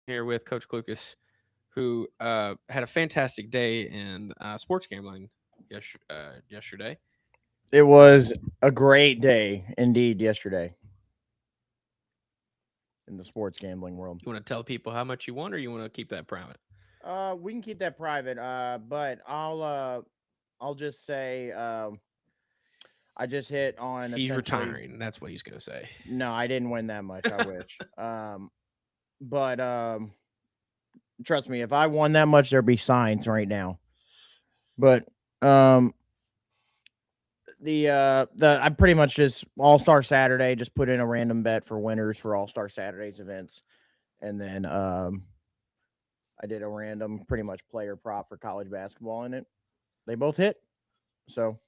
here with Coach Lucas, who had a fantastic day in sports gambling yesterday. It was a great day indeed yesterday in the sports gambling world. You want to tell people how much you won, or you want to keep that private? We can keep that private. But I'll just say I just hit on He's essentially. retiring. That's what he's going to say. No, I didn't win that much. I wish. But trust me, if I won that much, there'd be signs right now. But um, the I pretty much just All Star Saturday just put in a random bet for winners for All Star Saturday's events, and then I did a random pretty much player prop for college basketball in it. They both hit. So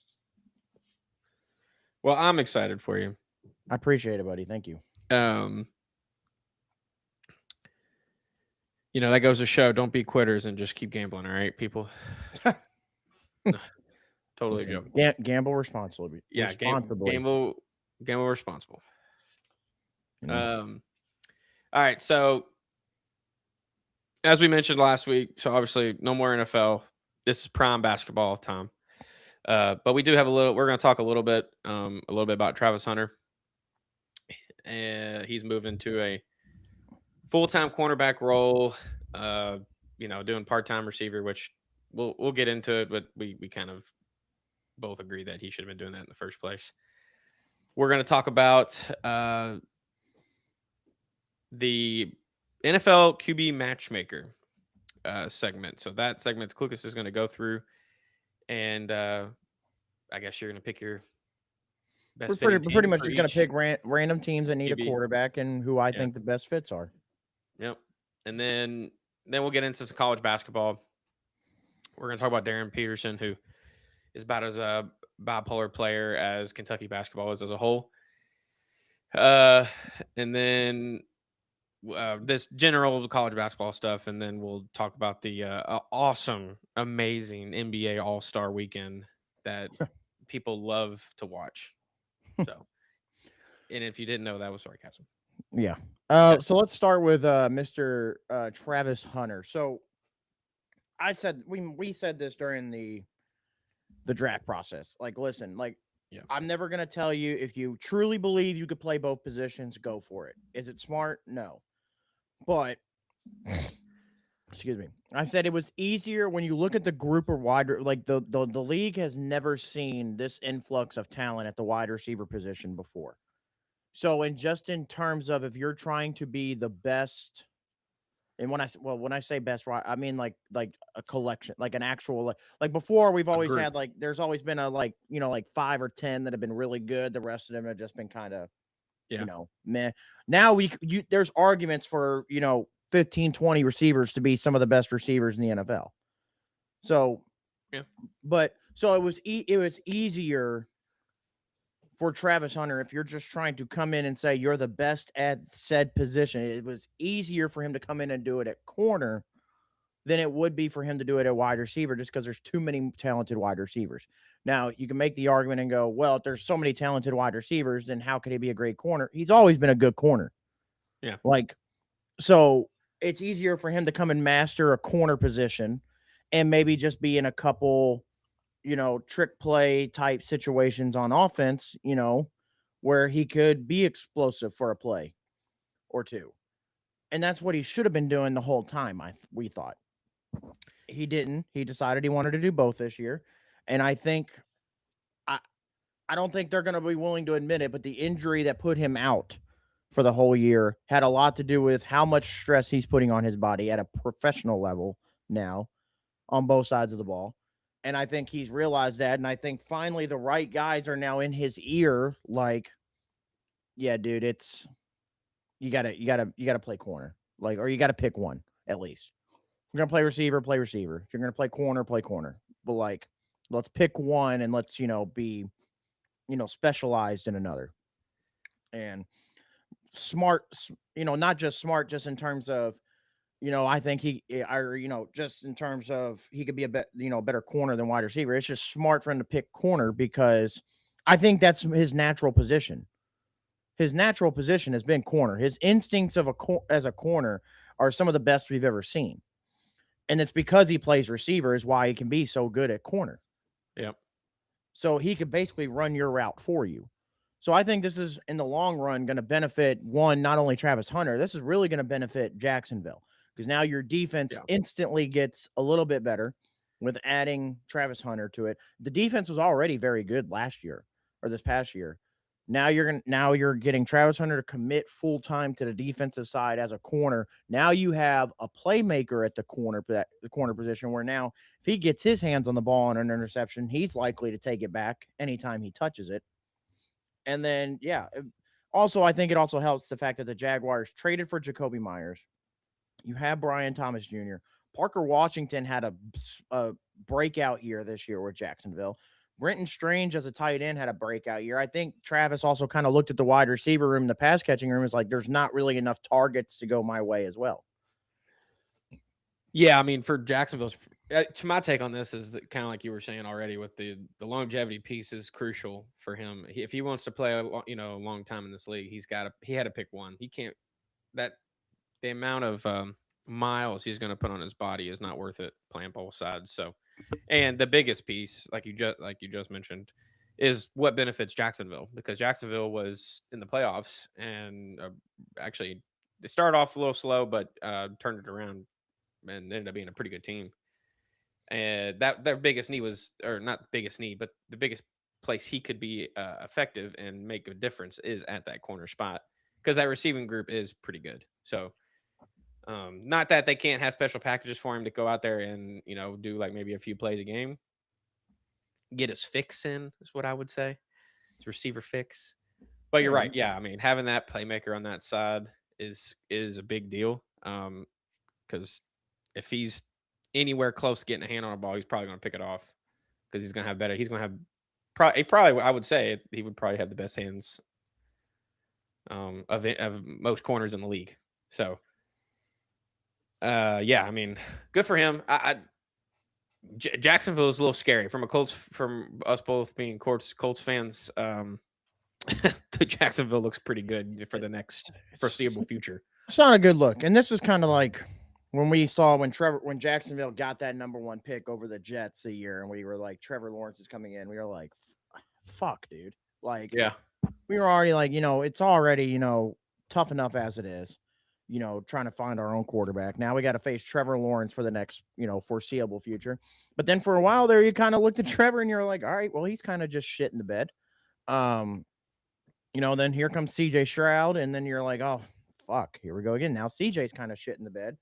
Well, I'm excited for you. I appreciate it, buddy. Thank you. Um, that goes to show don't be quitters and just keep gambling. All right, people. Totally a joke. Gamble responsibly. Yeah, gamble responsible. Mm. All right. So, as we mentioned last week, so obviously no more NFL. This is prime basketball time. But we do have a little. We're going to talk a little bit about Travis Hunter. He's moved into a full-time cornerback role. Doing part-time receiver, which we'll get into it, but we kind of both agree that he should have been doing that in the first place. We're going to talk about the NFL QB matchmaker segment. So that segment, Lucas is going to go through, and I guess you're going to pick your best We're fitting pretty team much for just going to each pick random teams that need a QB. quarterback and who I Yeah. think the best fits are. Yep. And then we'll get into some college basketball. We're going to talk about Darren Peterson, who is about as a bipolar player as Kentucky basketball is as a whole. And then this general college basketball stuff, and then we'll talk about the awesome, amazing NBA All-Star Weekend that people love to watch. So, and if you didn't know, that was sarcasm. Yeah. Yeah. So let's start with Mr. Travis Hunter. So I said we said this during the draft process. Like, listen, like Yeah. I'm never gonna tell you if you truly believe you could play both positions, go for it. Is it smart? No. But excuse me. I said it was easier when you look at the group of like the league has never seen this influx of talent at the wide receiver position before. So, and just in terms of if you're trying to be the best, and when I say best, right, I mean like a collection, like an actual like before we've A always group. had like there's always been a like 5 or 10 that have been really good. The rest of them have just been kind of Yeah. meh. Now there's arguments for 15, 20 receivers to be some of the best receivers in the NFL. So, Yeah. but so it was easier for Travis Hunter, if you're just trying to come in and say you're the best at said position, it was easier for him to come in and do it at corner than it would be for him to do it at wide receiver just because there's too many talented wide receivers. Now, you can make the argument and go, well, if there's so many talented wide receivers, then how could he be a great corner? He's always been a good corner. Yeah. Like, so it's easier for him to come and master a corner position and maybe just be in a couple trick play type situations on offense, where he could be explosive for a play or two. And that's what he should have been doing the whole time, we thought. He didn't. He decided he wanted to do both this year. And I think I I don't think they're going to be willing to admit it, but the injury that put him out for the whole year had a lot to do with how much stress he's putting on his body at a professional level now on both sides of the ball. And I think he's realized that. And I think finally the right guys are now in his ear. Like, yeah, dude, it's you gotta play corner. Like, or you gotta pick one at least. If you're gonna play receiver, play receiver. If you're gonna play corner. But like, let's pick one and let's, be, specialized in another. And smart, not just smart, just in terms of I think just in terms of he could be a better corner than wide receiver. It's just smart for him to pick corner because I think that's his natural position. his natural position has been corner. His instincts of as a corner are some of the best we've ever seen. And it's because he plays receiver is why he can be so good at corner. Yep. So he could basically run your route for you. So I think this is in the long run going to benefit not only Travis Hunter, this is really going to benefit Jacksonville because now your defense instantly gets a little bit better with adding Travis Hunter to it. The defense was already very good last year or this past year. Now you're getting Travis Hunter to commit full time to the defensive side as a corner. Now you have a playmaker at the corner position where now if he gets his hands on the ball on an interception, he's likely to take it back anytime he touches it. And then also I think it also helps the fact that the Jaguars traded for Jacoby Myers. You have Brian Thomas Jr. Parker Washington had a breakout year this year with Jacksonville. Brenton Strange as a tight end had a breakout year. I think Travis also kind of looked at the wide receiver room, the pass catching room, is like, there's not really enough targets to go my way as well. Yeah, I mean, for Jacksonville's, to my take on this is that kind of like you were saying already, with the longevity piece is crucial for him. If he wants to play a long time in this league, he had to pick one. He can't the amount of miles he's going to put on his body is not worth it playing both sides. So, and the biggest piece, like you just mentioned, is what benefits Jacksonville, because Jacksonville was in the playoffs and actually they started off a little slow, but turned it around and ended up being a pretty good team. And that their biggest need was, or not the biggest need, but the biggest place he could be effective and make a difference is at that corner spot, because that receiving group is pretty good. So not that they can't have special packages for him to go out there and do like maybe a few plays a game, get his fix in is what I would say. His receiver fix. But you're right. Yeah, I mean, having that playmaker on that side is a big deal. Because if he's anywhere close to getting a hand on a ball, he's probably going to pick it off, because he's going to have better. He's going to have probably I would say he would probably have the best hands of most corners in the league. So yeah, I mean, good for him. Jacksonville is a little scary from us both being Colts fans. The Jacksonville looks pretty good for the next foreseeable future. It's not a good look. And this is kind of like when we saw when Jacksonville got that number 1 pick over the Jets a year, and we were like, Trevor Lawrence is coming in. We were like, fuck, dude. Like, yeah, we were already like, it's already, tough enough as it is, trying to find our own quarterback. Now we got to face Trevor Lawrence for the next, foreseeable future. But then for a while there, you kind of looked at Trevor and you're like, all right, well, he's kind of just shit in the bed. Then here comes CJ Stroud, and then you're like, oh, fuck, here we go again. Now CJ's kind of shit in the bed.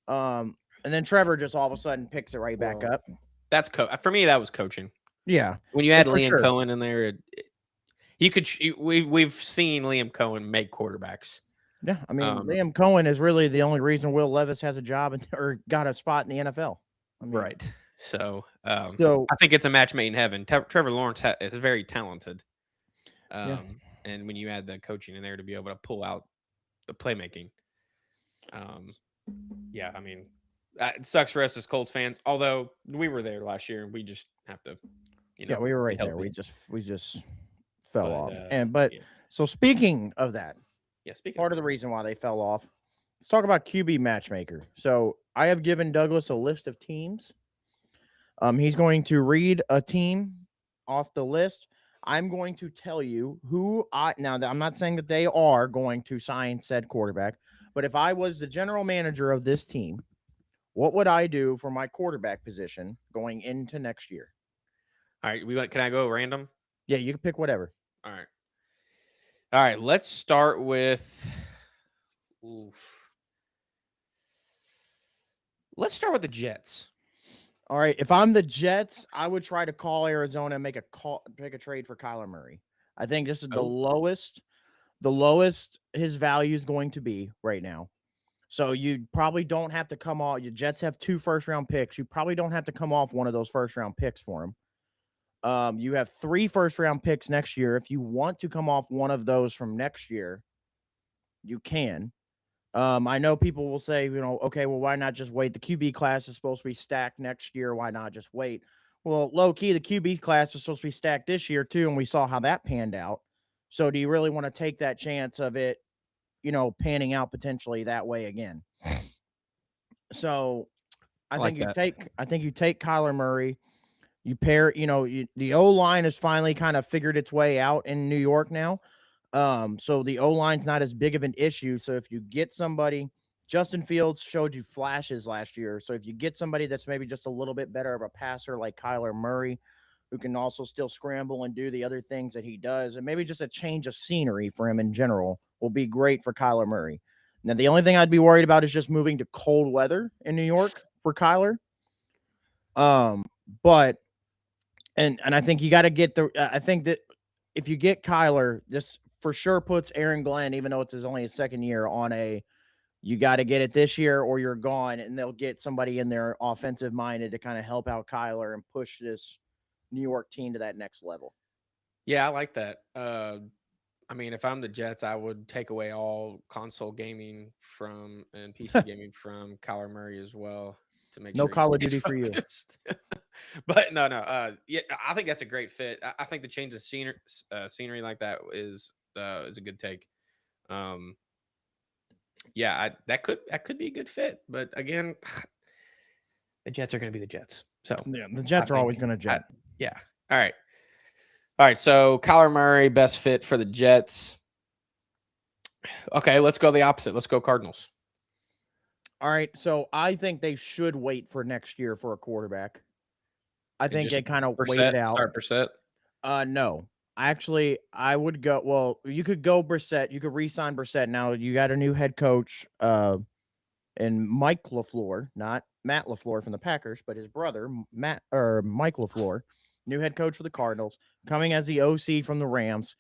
And then Trevor just all of a sudden picks it right back up. That's for me, that was coaching. Yeah. When you add Liam Cohen in there, we've seen Liam Cohen make quarterbacks. Yeah, I mean, Liam Cohen is really the only reason Will Levis has a job or got a spot in the NFL. I mean, right. So I think it's a match made in heaven. Trevor Lawrence is very talented. And when you add the coaching in there to be able to pull out the playmaking, yeah, I mean, it sucks for us as Colts fans. Although we were there last year, and we just have to, yeah, we were right there. We just fell off. So speaking of that, part of the reason why they fell off, let's talk about QB Matchmaker. So I have given Douglas a list of teams. He's going to read a team off the list. I'm going to tell you now I'm not saying that they are going to sign said quarterback, but if I was the general manager of this team, what would I do for my quarterback position going into next year? All right. Can I go random? Yeah, you can pick whatever. All right. Let's start with. Let's start with the Jets. All right. If I'm the Jets, I would try to call Arizona and make a trade for Kyler Murray. I think this is the lowest his value is going to be right now. So you probably don't have to come off. Your Jets have 2 first-round picks. You probably don't have to come off one of those first-round picks for him. You have 3 first-round picks next year. If you want to come off one of those from next year, you can. I know people will say, okay, well, why not just wait? The QB class is supposed to be stacked next year. Why not just wait? Well, low key, the QB class is supposed to be stacked this year too, and we saw how that panned out. So do you really want to take that chance of it, panning out potentially that way again? So I like that. I think you take Kyler Murray. You pair, the O line has finally kind of figured its way out in New York now. So the O line's not as big of an issue. So if you get somebody, Justin Fields showed you flashes last year. So if you get somebody that's maybe just a little bit better of a passer like Kyler Murray, who can also still scramble and do the other things that he does, and maybe just a change of scenery for him in general will be great for Kyler Murray. Now, the only thing I'd be worried about is just moving to cold weather in New York for Kyler. But and I think you got to get I think that if you get Kyler, this for sure puts Aaron Glenn, even though it's only his second year, on you got to get it this year or you're gone, and they'll get somebody in there offensive minded to kind of help out Kyler and push this New York team to that next level. Yeah, I like that. I mean, if I'm the Jets, I would take away all console gaming and PC gaming from Kyler Murray as well to make No sure Call he of stays Duty for you. focused. But no. Yeah, I think that's a great fit. I think the change of scenery like that is a good take. Yeah, that could be a good fit. But again, the Jets are going to be the Jets. So Yeah, the Jets are always going to jet. Yeah. All right. So Kyler Murray, best fit for the Jets. Okay, let's go the opposite. Let's go Cardinals. All right. So I think they should wait for next year for a quarterback. I think they kind of wait it out. Start Brissett. No. Actually, I would go. Well, you could go Brissett. You could re-sign Brissett. Now you got a new head coach, and Mike LaFleur, not Matt LaFleur from the Packers, but his brother Mike LaFleur, new head coach for the Cardinals, coming as the OC from the Rams.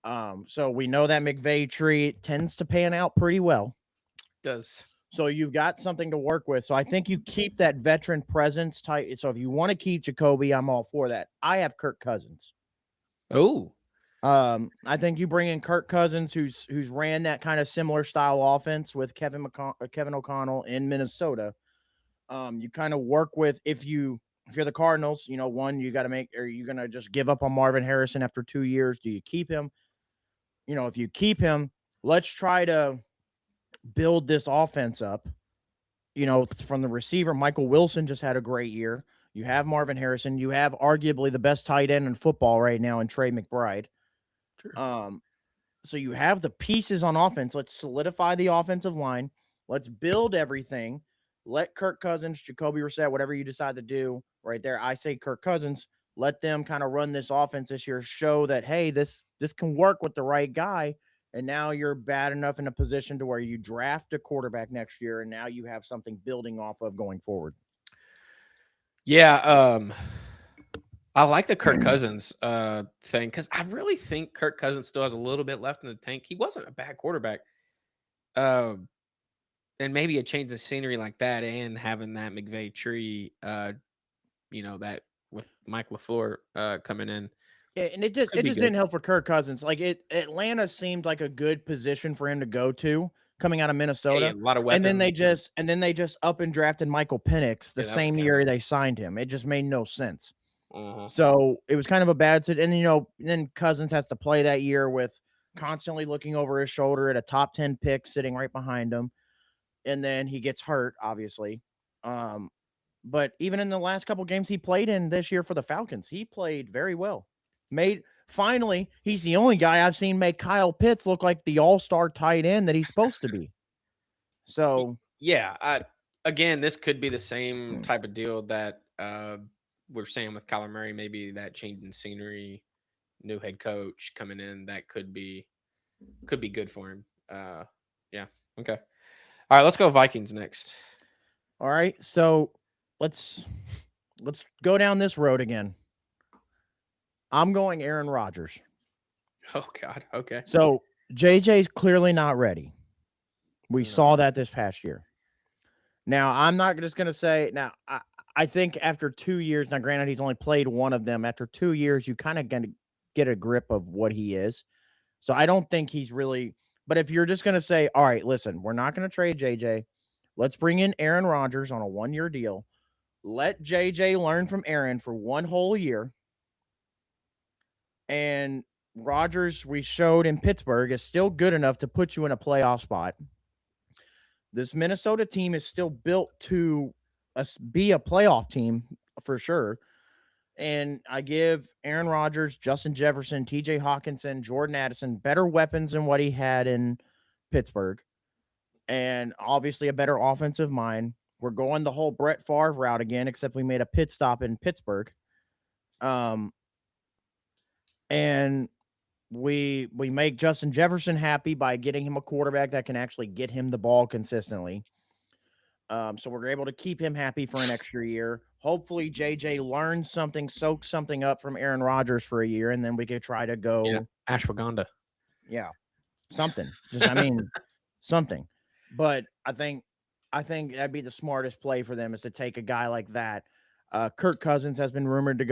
So we know that McVay tree tends to pan out pretty well. It does. So you've got something to work with. So I think you keep that veteran presence tight. So if you want to keep Jacoby, I'm all for that. I have Kirk Cousins. Oh. I think you bring in Kirk Cousins, who's ran that kind of similar style offense with Kevin O'Connell in Minnesota. You kind of work with if you're the Cardinals, one, you got to make, are you going to just give up on Marvin Harrison after 2 years? Do you keep him? If you keep him, let's try to build this offense up. From the receiver, Michael Wilson just had a great year. You have Marvin Harrison. You have arguably the best tight end in football right now in Trey McBride. Sure. So you have the pieces on offense. Let's solidify the offensive line. Let's build everything. Let Kirk Cousins, Jacoby Brissett, whatever you decide to do right there. I say Kirk Cousins. Let them kind of run this offense this year. Show that, hey, this can work with the right guy. And now you're bad enough in a position to where you draft a quarterback next year, and now you have something building off of going forward. Yeah, I like the Kirk Cousins thing because I really think Kirk Cousins still has a little bit left in the tank. He wasn't a bad quarterback. And maybe a change of scenery like that and having that McVay tree, that with Mike LaFleur coming in. Yeah, and it just didn't help for Kirk Cousins. Like Atlanta seemed like a good position for him to go to coming out of Minnesota. Yeah, a lot of weapons. And then they just up and drafted Michael Penix the same year they signed him. It just made no sense. Uh-huh. So it was kind of a bad sit. And then Cousins has to play that year with constantly looking over his shoulder at a top 10 pick sitting right behind him. And then he gets hurt, obviously. But even in the last couple games he played in this year for the Falcons, he played very well. Finally, he's the only guy I've seen make Kyle Pitts look like the all-star tight end that he's supposed to be. So yeah, again, this could be the same type of deal that we're saying with Kyler Murray. Maybe that change in scenery, new head coach coming in, that could be good for him. Yeah. Okay. All right, let's go Vikings next. All right, so let's go down this road again. I'm going Aaron Rodgers. Oh, God. Okay. So JJ's clearly not ready. We saw that this past year. Now, I'm not just going to say, now, I think after 2 years, now granted, he's only played one of them. After 2 years, you kind of going to get a grip of what he is. So I don't think he's really, but if you're just going to say, all right, listen, we're not going to trade JJ. Let's bring in Aaron Rodgers on a 1-year deal. Let JJ learn from Aaron for 1 whole year. And Rodgers, we showed in Pittsburgh, is still good enough to put you in a playoff spot. This Minnesota team is still built to be a playoff team for sure. And I give Aaron Rodgers, Justin Jefferson, TJ Hawkinson, Jordan Addison better weapons than what he had in Pittsburgh. And obviously a better offensive mind. We're going the whole Brett Favre route again, except we made a pit stop in Pittsburgh. And we make Justin Jefferson happy by getting him a quarterback that can actually get him the ball consistently. So we're able to keep him happy for an extra year. Hopefully, JJ learns something, soaks something up from Aaron Rodgers for a year, and then we could try to go ashwagandha. Yeah, something. Just something. But I think that'd be the smartest play for them is to take a guy like that. Kirk Cousins has been rumored to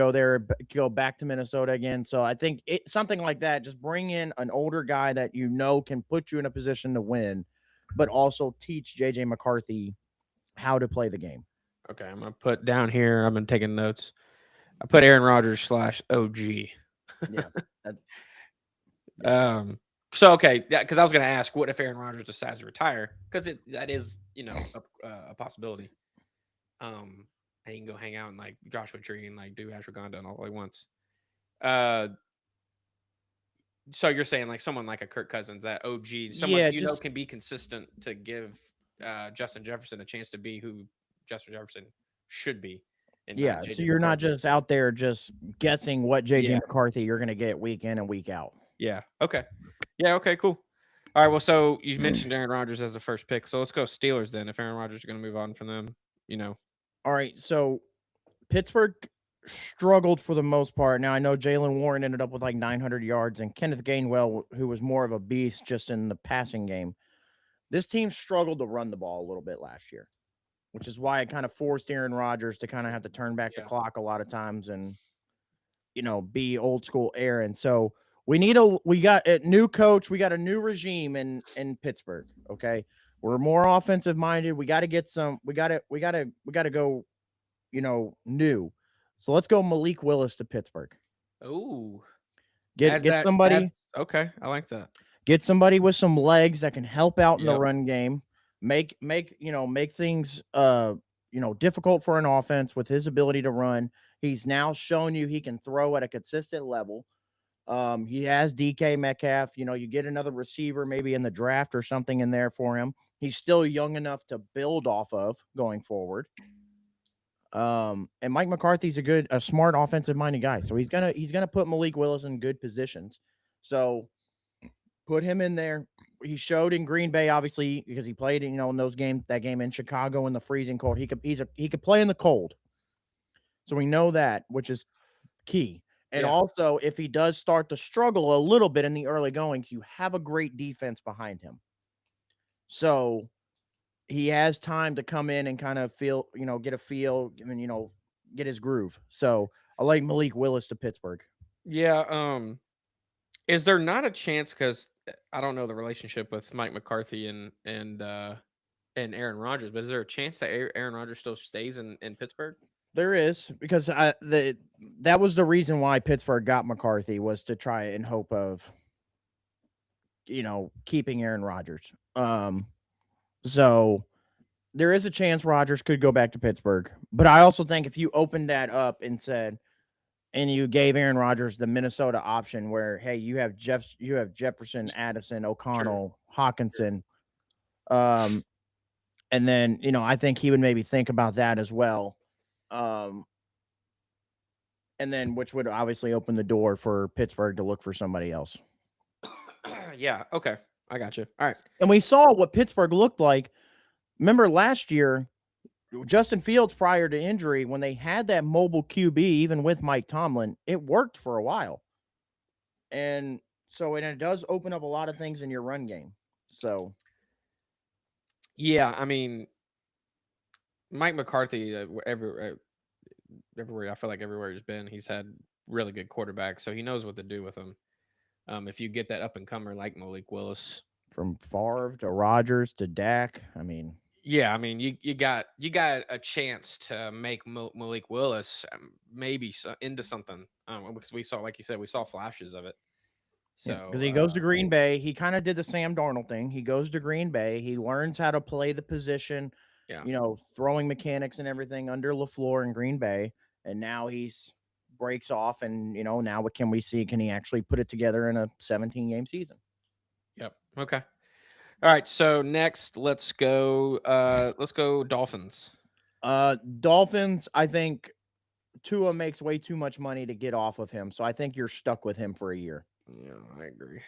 go back to Minnesota again. So I think something like that. Just bring in an older guy that can put you in a position to win, but also teach JJ McCarthy how to play the game. Okay, I'm gonna put down here. I've been taking notes. I put Aaron Rodgers /OG. Yeah. So okay, because I was gonna ask, what if Aaron Rodgers decides to retire? Because that is a possibility. And he can go hang out in like Joshua Tree and like do ashwagandha and all at once. So you're saying like someone like a Kirk Cousins, that OG, someone can be consistent to give Justin Jefferson a chance to be who Justin Jefferson should be. Yeah, so you're not just out there just guessing what JJ McCarthy you're going to get week in and week out. Yeah. Okay. Yeah. Okay. Cool. All right. Well, so you mentioned Aaron Rodgers as the first pick, so let's go Steelers then. If Aaron Rodgers is going to move on from them, All right. So Pittsburgh struggled for the most part. Now I know Jaylen Warren ended up with like 900 yards, and Kenneth Gainwell, who was more of a beast just in the passing game. This team struggled to run the ball a little bit last year, which is why it kind of forced Aaron Rodgers to kind of have to turn back the clock a lot of times and, be old school Aaron. So we got a new coach. We got a new regime in Pittsburgh. Okay. We're more offensive minded. We got to get we got to go, new. So let's go Malik Willis to Pittsburgh. Oh, get somebody. Okay. I like that. Get somebody with some legs that can help out in the run game. Make things difficult for an offense with his ability to run. He's now shown you he can throw at a consistent level. He has DK Metcalf. You get another receiver maybe in the draft or something in there for him. He's still young enough to build off of going forward. And Mike McCarthy's a smart offensive minded guy. So he's gonna put Malik Willis in good positions. So put him in there. He showed in Green Bay, obviously, because he played, in that game in Chicago in the freezing cold. He could play in the cold. So we know that, which is key. And also, if he does start to struggle a little bit in the early goings, you have a great defense behind him. So he has time to come in and kind of feel, get a feel and, get his groove. So I like Malik Willis to Pittsburgh. Yeah. Is there not a chance, because I don't know the relationship with Mike McCarthy and Aaron Rodgers, but is there a chance that Aaron Rodgers still stays in Pittsburgh? There is, because that was the reason why Pittsburgh got McCarthy, was to try in hope of, keeping Aaron Rodgers. So there is a chance Rodgers could go back to Pittsburgh, but I also think if you opened that up and you gave Aaron Rodgers the Minnesota option where, hey, you have Jefferson, Addison, O'Connell, Hawkinson, and then, I think he would maybe think about that as well. And then which would obviously open the door for Pittsburgh to look for somebody else. Yeah. Okay. I got you. All right. And we saw what Pittsburgh looked like. Remember last year, Justin Fields, prior to injury, when they had that mobile QB, even with Mike Tomlin, it worked for a while. And so, it does open up a lot of things in your run game. So, yeah, I mean, Mike McCarthy, everywhere, I feel like everywhere he's been, he's had really good quarterbacks, so he knows what to do with them. If you get that up and comer like Malik Willis, from Favre to Rodgers to Dak, I mean, yeah, I mean, you got a chance to make Malik Willis maybe into something, because we saw, like you said, we saw flashes of it. So because he goes to Green Bay. He kind of did the Sam Darnold thing. He goes to Green Bay. He learns how to play the position, yeah. throwing mechanics and everything under LaFleur in Green Bay. And now he's breaks off. And, now what can we see? Can he actually put it together in a 17-game season? Yep. Okay. All right. So next, let's go Dolphins. Dolphins, I think Tua makes way too much money to get off of him. So I think you're stuck with him for a year. Yeah, I agree.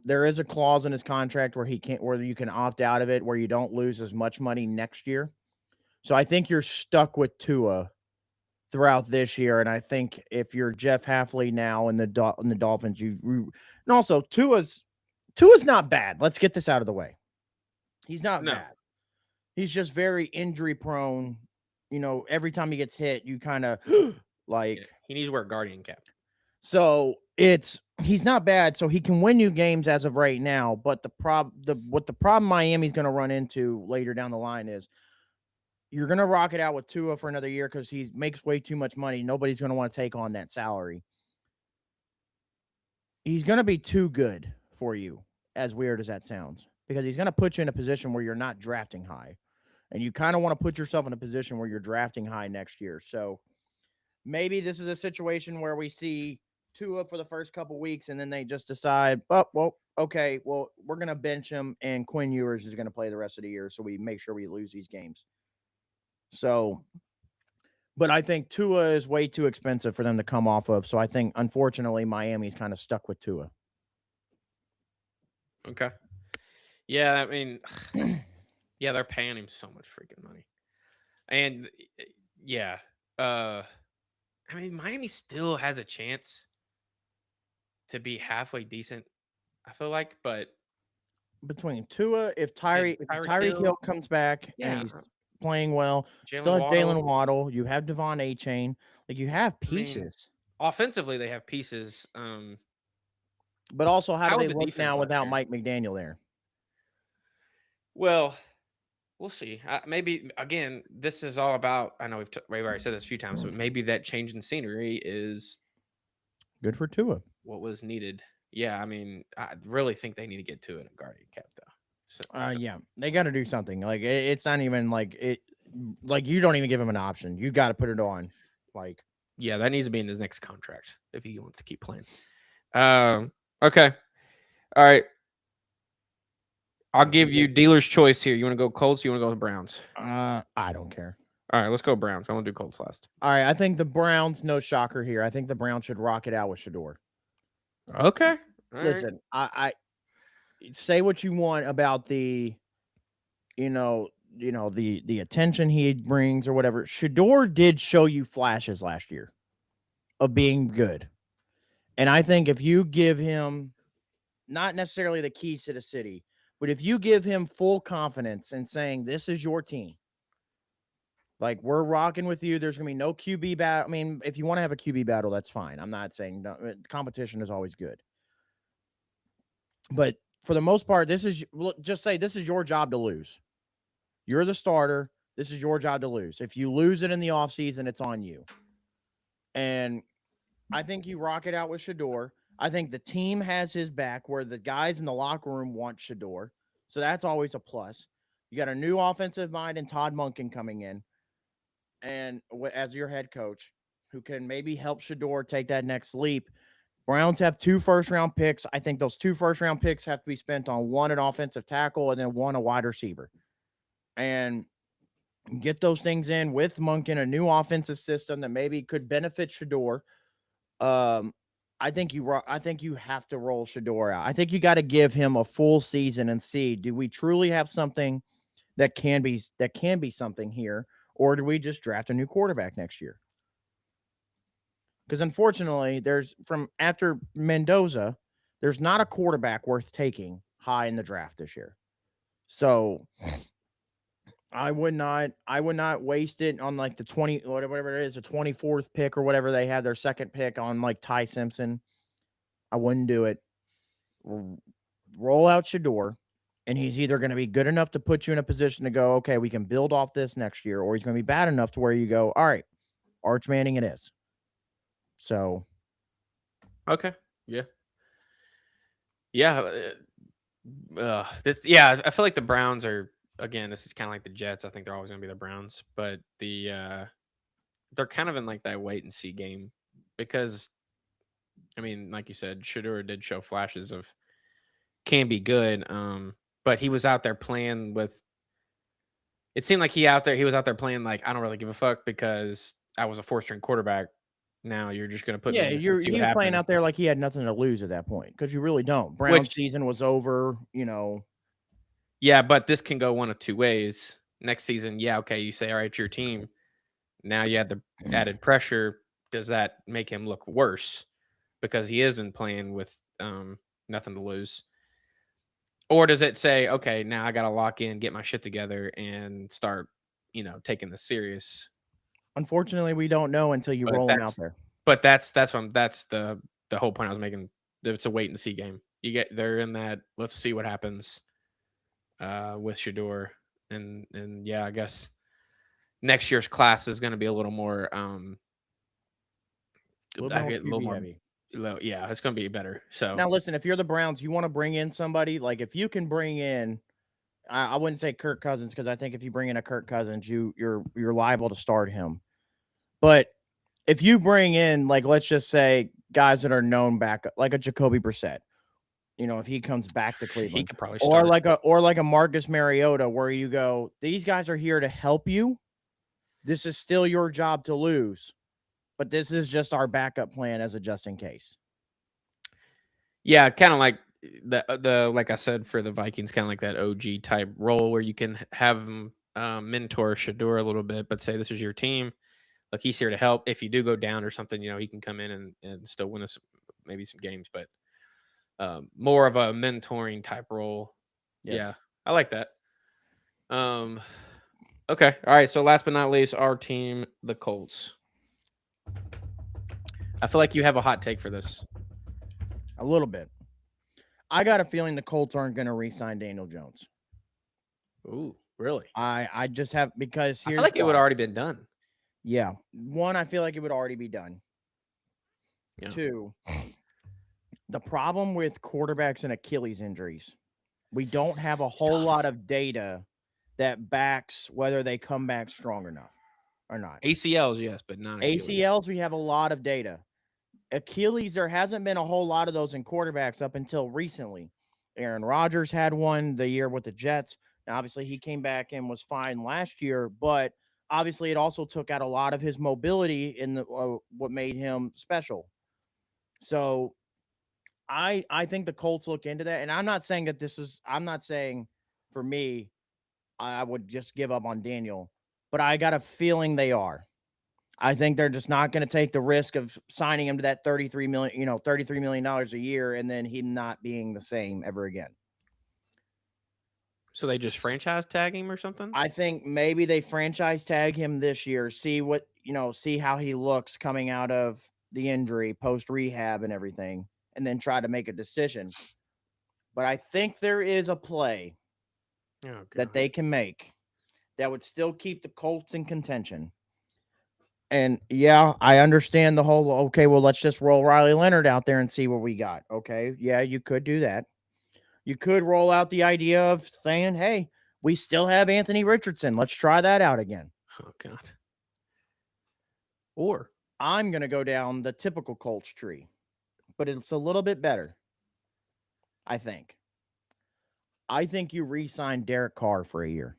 There is a clause in his contract where you can opt out of it, where you don't lose as much money next year. So I think you're stuck with Tua throughout this year. And I think if you're Jeff Hafley now in the Dolphins, and also Tua's not bad. Let's get this out of the way. He's not bad. He's just very injury prone. Every time he gets hit, you kind of like he needs to wear a Guardian cap. So he's not bad. So he can win you games as of right now. But the problem Miami's going to run into later down the line is you're going to rock it out with Tua for another year because he makes way too much money. Nobody's going to want to take on that salary. He's going to be too good for you, as weird as that sounds, because he's going to put you in a position where you're not drafting high. And you kind of want to put yourself in a position where you're drafting high next year. So maybe this is a situation where we see Tua for the first couple weeks, and then they just decide, we're going to bench him, and Quinn Ewers is going to play the rest of the year, so we make sure we lose these games. So, but I think Tua is way too expensive for them to come off of, so I think, unfortunately, Miami's kind of stuck with Tua. Okay. Yeah, I mean, yeah, they're paying him so much freaking money. And, yeah, I mean, Miami still has a chance to be halfway decent, I feel like, but between Tua, if Tyreek Hill comes back and he's playing well, still have Jalen Waddle, you have Devon A-Chain, like you have pieces. I mean, offensively, they have pieces. But also, how do they look now without Mike McDaniel there? Well, we'll see. Maybe, again, this is all about, I know we've already said this a few times, but maybe that change in scenery is good for Tua. What was needed. Yeah, I mean, I really think they need to get to it in Guardian cap, though. So, yeah, they got to do something. Like, it's not even like it. Like, you don't even give him an option. You got to put it on. Like, yeah, that needs to be in his next contract if he wants to keep playing. Okay. All right. I'll give you dealer's choice here. You want to go Colts? You want to go with Browns? I don't care. All right, let's go Browns. I want to do Colts last. All right, I think the Browns, no shocker here. I think the Browns should rock it out with Shedeur. Okay. Listen, I say what you want about the, the attention he brings or whatever. Shedeur did show you flashes last year of being good. And I think if you give him not necessarily the keys to the city, but if you give him full confidence in saying, this is your team, like, we're rocking with you, there's going to be no QB battle. I mean, if you want to have a QB battle, that's fine. I'm not saying no, competition is always good. But for the most part, this is your job to lose. You're the starter. This is your job to lose. If you lose it in the offseason, it's on you. And I think you rock it out with Shedeur. I think the team has his back, where the guys in the locker room want Shedeur. So that's always a plus. You got a new offensive mind and Todd Monken coming in, and as your head coach, who can maybe help Shedeur take that next leap. Browns have 2 first-round picks. I think those 2 first-round picks have to be spent on one an offensive tackle and then one a wide receiver. And get those things in with Monken, a new offensive system that maybe could benefit Shedeur. I think you have to roll Shedeur out. I think you got to give him a full season and see, do we truly have something that can be something here, or do we just draft a new quarterback next year? Because unfortunately, after Mendoza, there's not a quarterback worth taking high in the draft this year. So I would not waste it on like the 20, whatever it is, the 24th pick or whatever they had their second pick on, like Ty Simpson. I wouldn't do it. Roll out Shedeur, and he's either going to be good enough to put you in a position to go, okay, we can build off this next year, or he's going to be bad enough to where you go, all right, Arch Manning it is. So, okay, yeah. Yeah. I feel like the Browns are, again, this is kind of like the Jets. I think they're always going to be the Browns, but they're kind of in like that wait and see game because, I mean, like you said, Shador did show flashes of can be good. But he was out there playing with. It seemed like he was out there playing like I don't really give a fuck because I was a 4 string quarterback. Now you're just going to put me Yeah, in and see he what was playing happens. out there like he had nothing to lose at that point because you really don't. Brown Which, season was over, you know. yeah, but this can go one of two ways. Next season, yeah, okay, you say, all right, it's your team. Now you have the added pressure. Does that make him look worse because he isn't playing with nothing to lose? Or does it say, okay, now I got to lock in, get my shit together, and start, taking this serious? Unfortunately, we don't know until you But roll him out that's, there. that's the whole point I was making. It's a wait and see game. They're in that. Let's see what happens with Shador, and yeah, I guess next year's class is going to be a little more. A little I more get a little QB more. heavy. Yeah, it's going to be better. So Now, listen, if you're the Browns, you want to bring in somebody like if you can bring in, I wouldn't say Kirk Cousins because I think if you bring in a Kirk Cousins, you're liable to start him. But if you bring in like let's just say guys that are known back like a Jacoby Brissett, if he comes back to he Cleveland, could probably or start. like a Marcus Mariota, where you go, these guys are here to help you. This is still your job to lose, but this is just our backup plan as a just in case. Yeah, kind of like the like I said for the Vikings, kind of like that OG type role where you can have him mentor Shador a little bit, but say this is your team. Like he's here to help. If you do go down or something, he can come in and still win us maybe some games, but more of a mentoring type role. Yes. Yeah, I like that. Okay, all right. So last but not least, our team, the Colts. I feel like you have a hot take for this. A little bit. I got a feeling the Colts aren't going to re-sign Daniel Jones. Ooh, really? I just have because I here's feel like it would why. already been done. Yeah. One, I feel like it would already be done. Yeah. Two, the problem with quarterbacks and Achilles injuries, we don't have a whole lot of data that backs whether they come back strong enough or not. ACLs, yes, but not Achilles. ACLs, we have a lot of data. Achilles, there hasn't been a whole lot of those in quarterbacks up until recently. Aaron Rodgers had one the year with the Jets. Now, obviously, he came back and was fine last year, but obviously, it also took out a lot of his mobility in the what made him special. So, I think the Colts look into that, and I'm not saying that this is. I'm not saying for me, I would just give up on Daniel, but I got a feeling they are. I think they're just not going to take the risk of signing him to that $33 million a year, and then him not being the same ever again. So they just franchise tag him or something? I think maybe they franchise tag him this year, see how he looks coming out of the injury, post rehab and everything, and then try to make a decision. But I think there is a play that they can make that would still keep the Colts in contention. And yeah, I understand the whole, okay, well, let's just roll Riley Leonard out there and see what we got. Okay. Yeah, you could do that. You could roll out the idea of saying, hey, we still have Anthony Richardson. Let's try that out again. Oh, God. Or I'm going to go down the typical Colts tree, but it's a little bit better, I think. I think you re-sign Derek Carr for a year.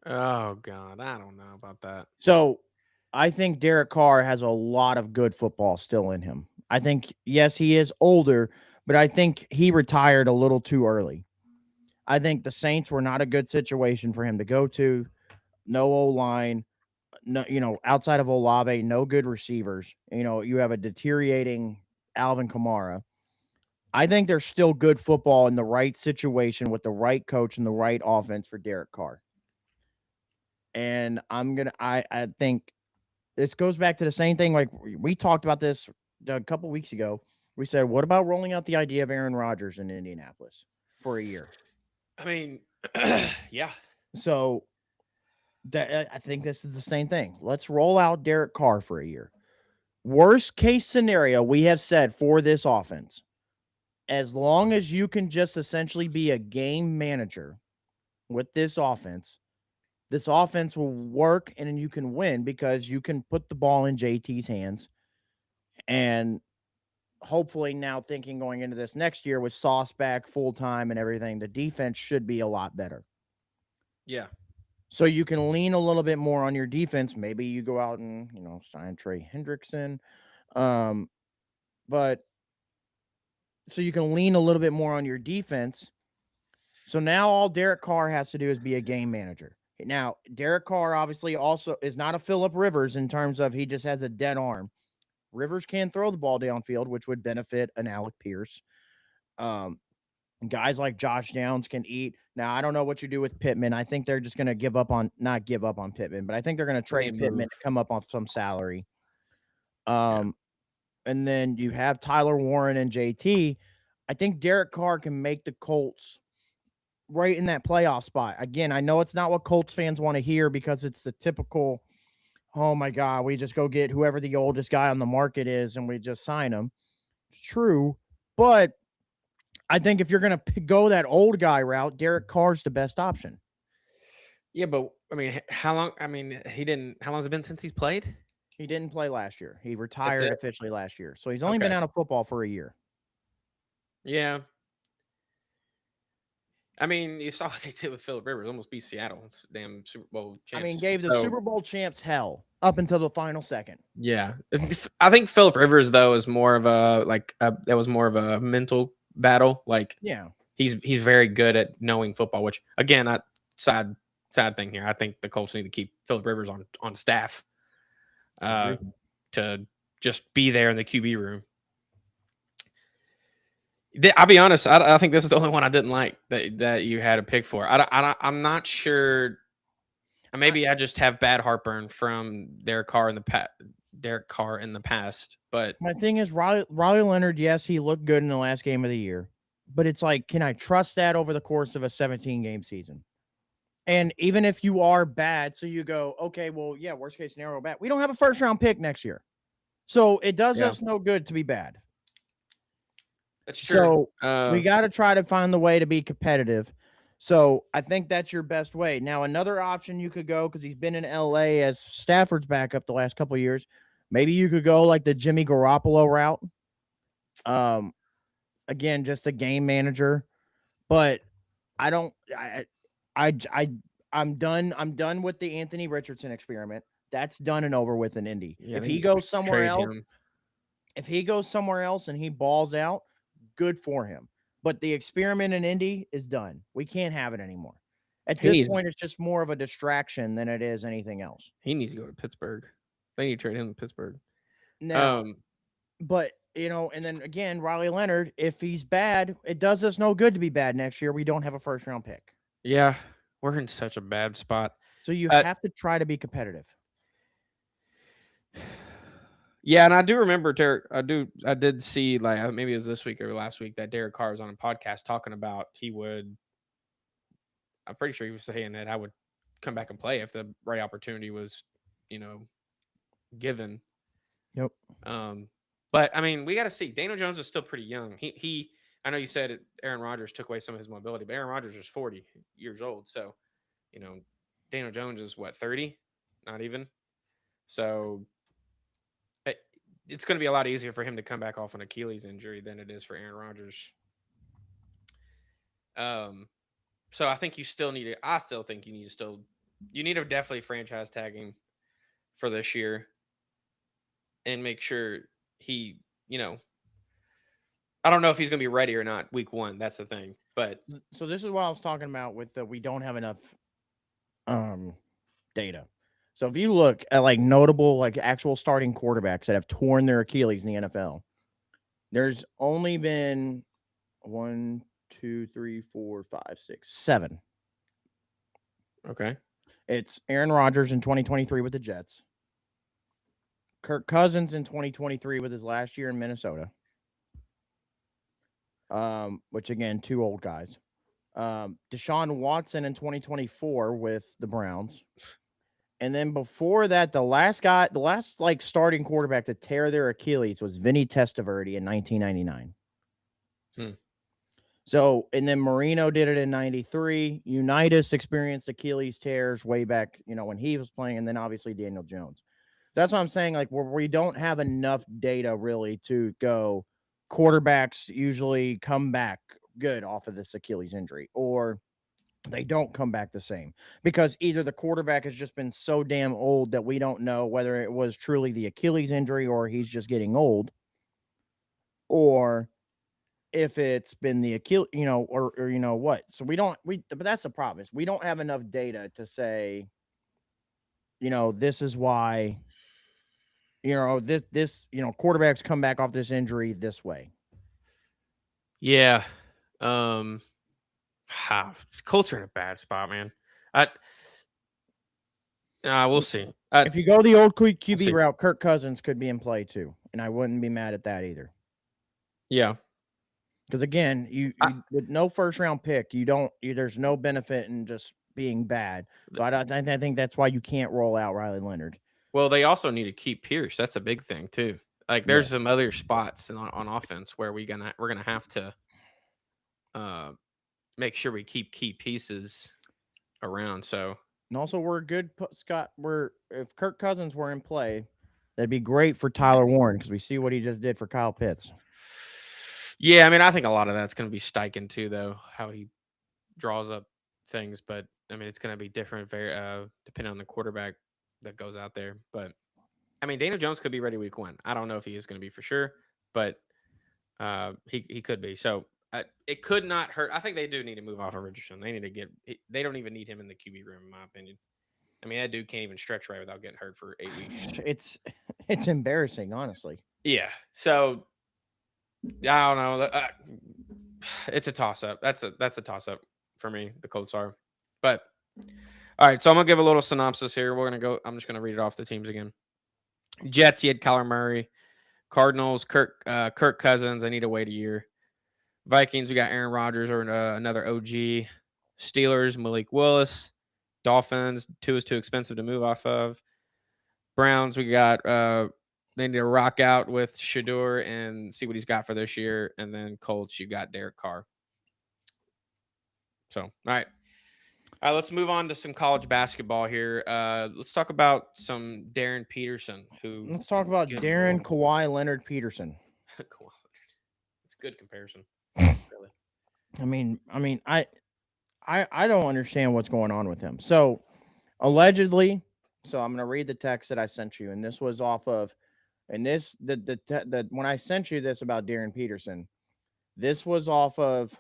Oh, God. I don't know about that. So I think Derek Carr has a lot of good football still in him. I think, yes, he is older, but I think he retired a little too early. I think the Saints were not a good situation for him to go to. No O-line, no, outside of Olave, no good receivers. You have a deteriorating Alvin Kamara. I think there's still good football in the right situation with the right coach and the right offense for Derek Carr. And I think this goes back to the same thing. Like we talked about this a couple weeks ago. We said, what about rolling out the idea of Aaron Rodgers in Indianapolis for a year? I mean, yeah. So I think this is the same thing. Let's roll out Derek Carr for a year. Worst case scenario, we have said for this offense, as long as you can just essentially be a game manager with this offense will work and then you can win because you can put the ball in JT's hands. And hopefully now thinking going into this next year with Sauce back full time and everything, the defense should be a lot better. Yeah. So you can lean a little bit more on your defense. Maybe you go out and, sign Trey Hendrickson. But so you can lean a little bit more on your defense. So now all Derek Carr has to do is be a game manager. Now, Derek Carr obviously also is not a Phillip Rivers in terms of he just has a dead arm. Rivers can throw the ball downfield, which would benefit an Alec Pierce. Guys like Josh Downs can eat. Now, I don't know what you do with Pittman. I think they're just going to not give up on Pittman, but I think they're going to trade Pittman to come up off some salary. And then you have Tyler Warren and JT. I think Derek Carr can make the Colts right in that playoff spot. Again, I know it's not what Colts fans want to hear because it's the typical, oh my God, we just go get whoever the oldest guy on the market is and we just sign him. It's true. But I think if you're going to go that old guy route, Derek Carr's the best option. Yeah, but I mean, how long has it been since he's played? He didn't play last year. He retired officially last year. So he's only been out of football for a year. Yeah. I mean, you saw what they did with Phillip Rivers, almost beat Seattle. It's damn Super Bowl champs. I mean, gave the Super Bowl champs hell up until the final second. Yeah. I think Phillip Rivers, though, is more of that was more of a mental battle. Like, yeah, he's very good at knowing football, which, again, sad thing here. I think the Colts need to keep Phillip Rivers on staff to just be there in the QB room. I'll be honest. I think this is the only one I didn't like that you had a pick for. I'm not sure. Maybe I just have bad heartburn from Derek Carr in the past. But my thing is, Riley Leonard. Yes, he looked good in the last game of the year, but it's like, can I trust that over the course of a 17-game season? And even if you are bad, so you go, okay, well, yeah, worst case scenario, bad. We don't have a first-round pick next year, so it does us no good to be bad. That's true. So we got to try to find the way to be competitive. So I think that's your best way. Now, another option you could go, because he's been in LA as Stafford's backup the last couple of years. Maybe you could go like the Jimmy Garoppolo route. Again, just a game manager. But I'm done. I'm done with the Anthony Richardson experiment. That's done and over with in Indy. Yeah, if he goes somewhere else and he balls out, good for him. But the experiment in Indy is done. We can't have it anymore. At this point, it's just more of a distraction than it is anything else. He needs to go to Pittsburgh. They need to trade him to Pittsburgh. Now, but, and then again, Riley Leonard, if he's bad, it does us no good to be bad next year. We don't have a first-round pick. Yeah, we're in such a bad spot. So you have to try to be competitive. Yeah, and I do remember I did see, like, maybe it was this week or last week, that Derek Carr was on a podcast talking about I'm pretty sure he was saying that I would come back and play if the right opportunity was, given. Yep. But I mean, we got to see. Daniel Jones is still pretty young. I know you said Aaron Rodgers took away some of his mobility, but Aaron Rodgers is 40 years old. So, Daniel Jones is what, 30? Not even. So it's going to be a lot easier for him to come back off an Achilles injury than it is for Aaron Rodgers. So I think you still need to. I still think you need to definitely franchise tag him for this year, and make sure he, I don't know if he's going to be ready or not week 1. That's the thing. But so this is what I was talking about with we don't have enough data. So if you look at like notable, like actual starting quarterbacks that have torn their Achilles in the NFL, there's only been 1, 2, 3, 4, 5, 6, 7. Okay. It's Aaron Rodgers in 2023 with the Jets. Kirk Cousins in 2023 with his last year in Minnesota. Which again, 2 old guys. Deshaun Watson in 2024 with the Browns. And then before that, the last like starting quarterback to tear their Achilles was Vinny Testaverde in 1999. Hmm. So, and then Marino did it in 93. Unitas experienced Achilles tears way back, when he was playing. And then obviously Daniel Jones. So that's what I'm saying. Like, we don't have enough data really to go, quarterbacks usually come back good off of this Achilles injury, or they don't come back the same, because either the quarterback has just been so damn old that we don't know whether it was truly the Achilles injury or he's just getting old, or if it's been the Achilles, or what. So but that's the problem, is we don't have enough data to say, this is why, this quarterbacks come back off this injury this way. Yeah. Colts are in a bad spot, man. We'll see. If you go the old QB see. route, Kirk Cousins could be in play too, and I wouldn't be mad at that either. Yeah. Because again, you with no first round pick, there's no benefit in just being bad. So I think that's why you can't roll out Riley Leonard. Well, they also need to keep Pierce. That's a big thing too. Like, there's some other spots on offense where we're gonna have to make sure we keep key pieces around. So, and also we're good, Scott. If Kirk Cousins were in play, that'd be great for Tyler Warren, because we see what he just did for Kyle Pitts. Yeah, I mean, I think a lot of that's going to be Steichen too, though, how he draws up things. But I mean, it's going to be different, very depending on the quarterback that goes out there. But I mean, Daniel Jones could be ready week 1. I don't know if he is going to be for sure, but he could be. So it could not hurt. I think they do need to move off of Richardson. They need to they don't even need him in the QB room, in my opinion. I mean, that dude can't even stretch right without getting hurt for 8 weeks. It's embarrassing, honestly. Yeah. So I don't know. It's a toss up. That's a toss up for me. The Colts are, but all right. So I'm gonna give a little synopsis here. We're gonna go. I'm just gonna read it off the teams again. Jets, you had Kyler Murray. Cardinals, Kirk Cousins. I need to wait a year. Vikings, we got Aaron Rodgers or another OG. Steelers, Malik Willis. Dolphins, Tua is too expensive to move off of. Browns, we got they need to rock out with Shedeur and see what he's got for this year. And then Colts, you got Derek Carr. So, all right. Let's move on to some college basketball here. Let's talk about some Darren Peterson. Let's talk about Darren Kawhi Leonard Peterson. It's a good comparison. Really. I don't understand what's going on with him. So, allegedly, so I'm going to read the text that I sent you, and this was off of, and this when I sent you this about Darren Peterson, this was off of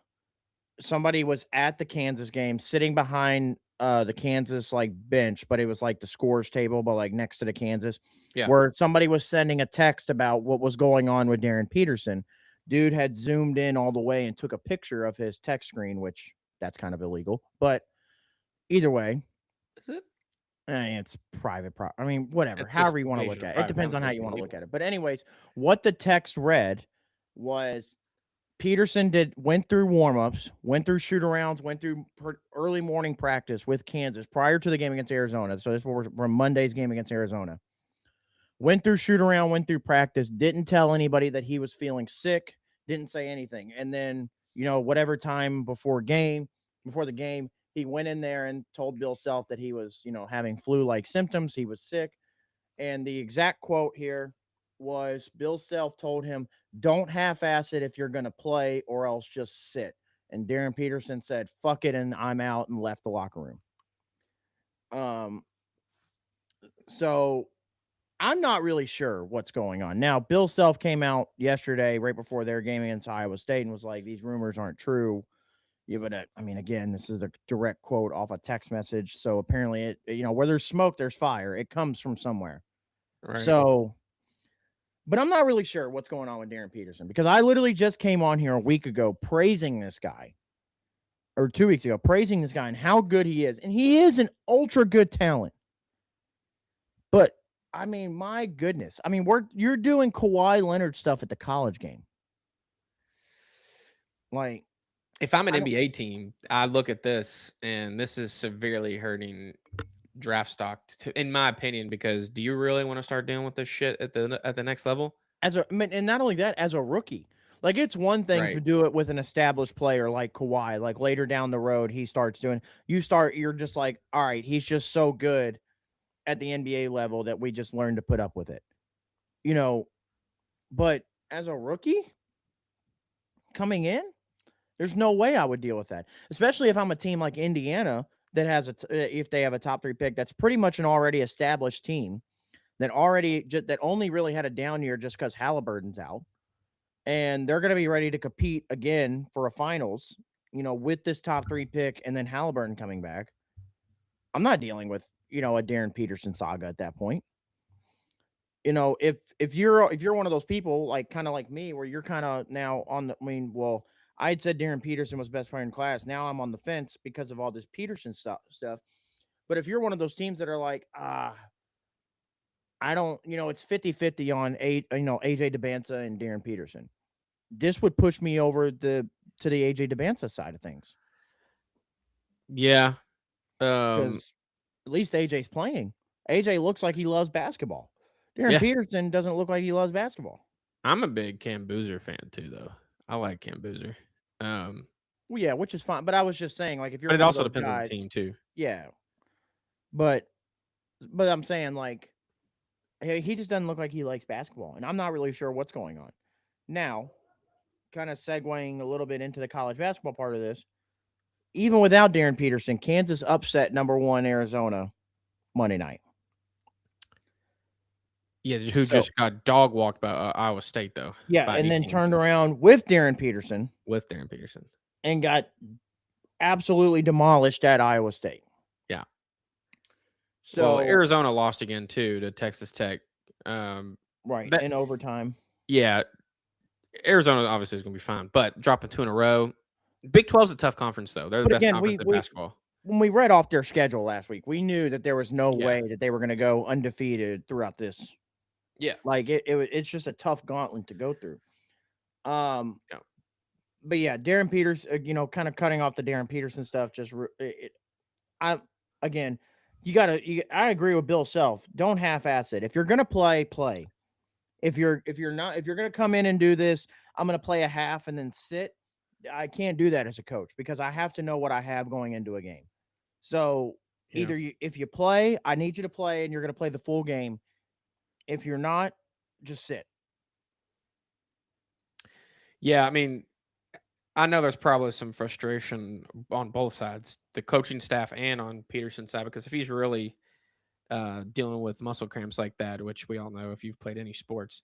somebody was at the Kansas game, sitting behind the Kansas bench, but it was like the scores table, but like next to the Kansas, where somebody was sending a text about what was going on with Darren Peterson. Dude had zoomed in all the way and took a picture of his text screen, which that's kind of illegal, but either way, is it? It's private. I mean, whatever. However you want to look at it. It depends on how you want to look at it. But anyways, what the text read was Peterson went through warmups, went through shoot-arounds, went through early morning practice with Kansas prior to the game against Arizona. So this was from Monday's game against Arizona. Went through shoot-around, went through practice, didn't tell anybody that he was feeling sick, didn't say anything. And then, whatever time before the game, he went in there and told Bill Self that he was, having flu-like symptoms. He was sick. And the exact quote here was Bill Self told him, don't half-ass it if you're going to play, or else just sit. And Darren Peterson said, fuck it, and I'm out, and left the locker room. So I'm not really sure what's going on. Now, Bill Self came out yesterday, right before their game against Iowa State, and was like, these rumors aren't true. Yeah, but I mean, again, this is a direct quote off a text message. So apparently, where there's smoke, there's fire. It comes from somewhere. Right. So, but I'm not really sure what's going on with Darren Peterson, because I literally just came on here a week ago praising this guy, or 2 weeks ago, praising this guy and how good he is. And he is an ultra good talent. But I mean, my goodness. I mean, you're doing Kawhi Leonard stuff at the college game. Like, if I'm an NBA team, I look at this, and this is severely hurting draft stock, in my opinion, because do you really want to start dealing with this shit at the next level? And not only that, as a rookie, Like, it's one thing to Right. do it with an established player like Kawhi. Like, later down the road, he starts doing you're just like, all right, he's just so good at the NBA level that we just learned to put up with it. You know, but as a rookie coming in, there's no way I would deal with that, especially if I'm a team like Indiana that has if they have a top 3 pick that's pretty much an already established team that only really had a down year just because Halliburton's out, and they're going to be ready to compete again for a finals, with this top 3 pick and then Halliburton coming back. I'm not dealing with a Darren Peterson saga at that point. If you're one of those people like kind of like me where you're kind of now on the, well, I'd said Darren Peterson was best player in class. Now I'm on the fence because of all this Peterson stuff. But if you're one of those teams that are like, I don't, it's 50-50 on AJ Debinca and Darren Peterson. This would push me over to the AJ Debinca side of things. Yeah. Because at least AJ's playing. AJ looks like he loves basketball. Darren Peterson doesn't look like he loves basketball. I'm a big Cam Boozer fan too, though. I like Cam Boozer. Well, yeah, which is fine. But I was just saying, like, if you're, but it also depends on the team too. Yeah, but I'm saying, like, he just doesn't look like he likes basketball, and I'm not really sure what's going on. Now, kind of segueing a little bit into the college basketball part of this, even without Darren Peterson, Kansas upset number 1 Arizona Monday night. Yeah, who just got dog walked by Iowa State, though. Yeah, and then turned around with Darren Peterson. And got absolutely demolished at Iowa State. Yeah. So Arizona lost again, too, to Texas Tech. Right, in overtime. Yeah. Arizona obviously is going to be fine, but dropping 2 in a row. Big 12 is a tough conference, though. They're the best conference in basketball. When we read off their schedule last week, we knew that there was no way that they were going to go undefeated throughout this. Yeah. Like, it's just a tough gauntlet to go through. But yeah, Darren Peters, kind of cutting off the Darren Peterson stuff. I agree with Bill Self. Don't half-ass it. If you're gonna play. If you're gonna come in and do this, I'm gonna play a half and then sit. I can't do that as a coach because I have to know what I have going into a game. So either if you play, I need you to play, and you're gonna play the full game. If you're not, just sit. Yeah, I mean, I know there's probably some frustration on both sides, the coaching staff and on Peterson's side, because if he's really dealing with muscle cramps like that, which we all know if you've played any sports,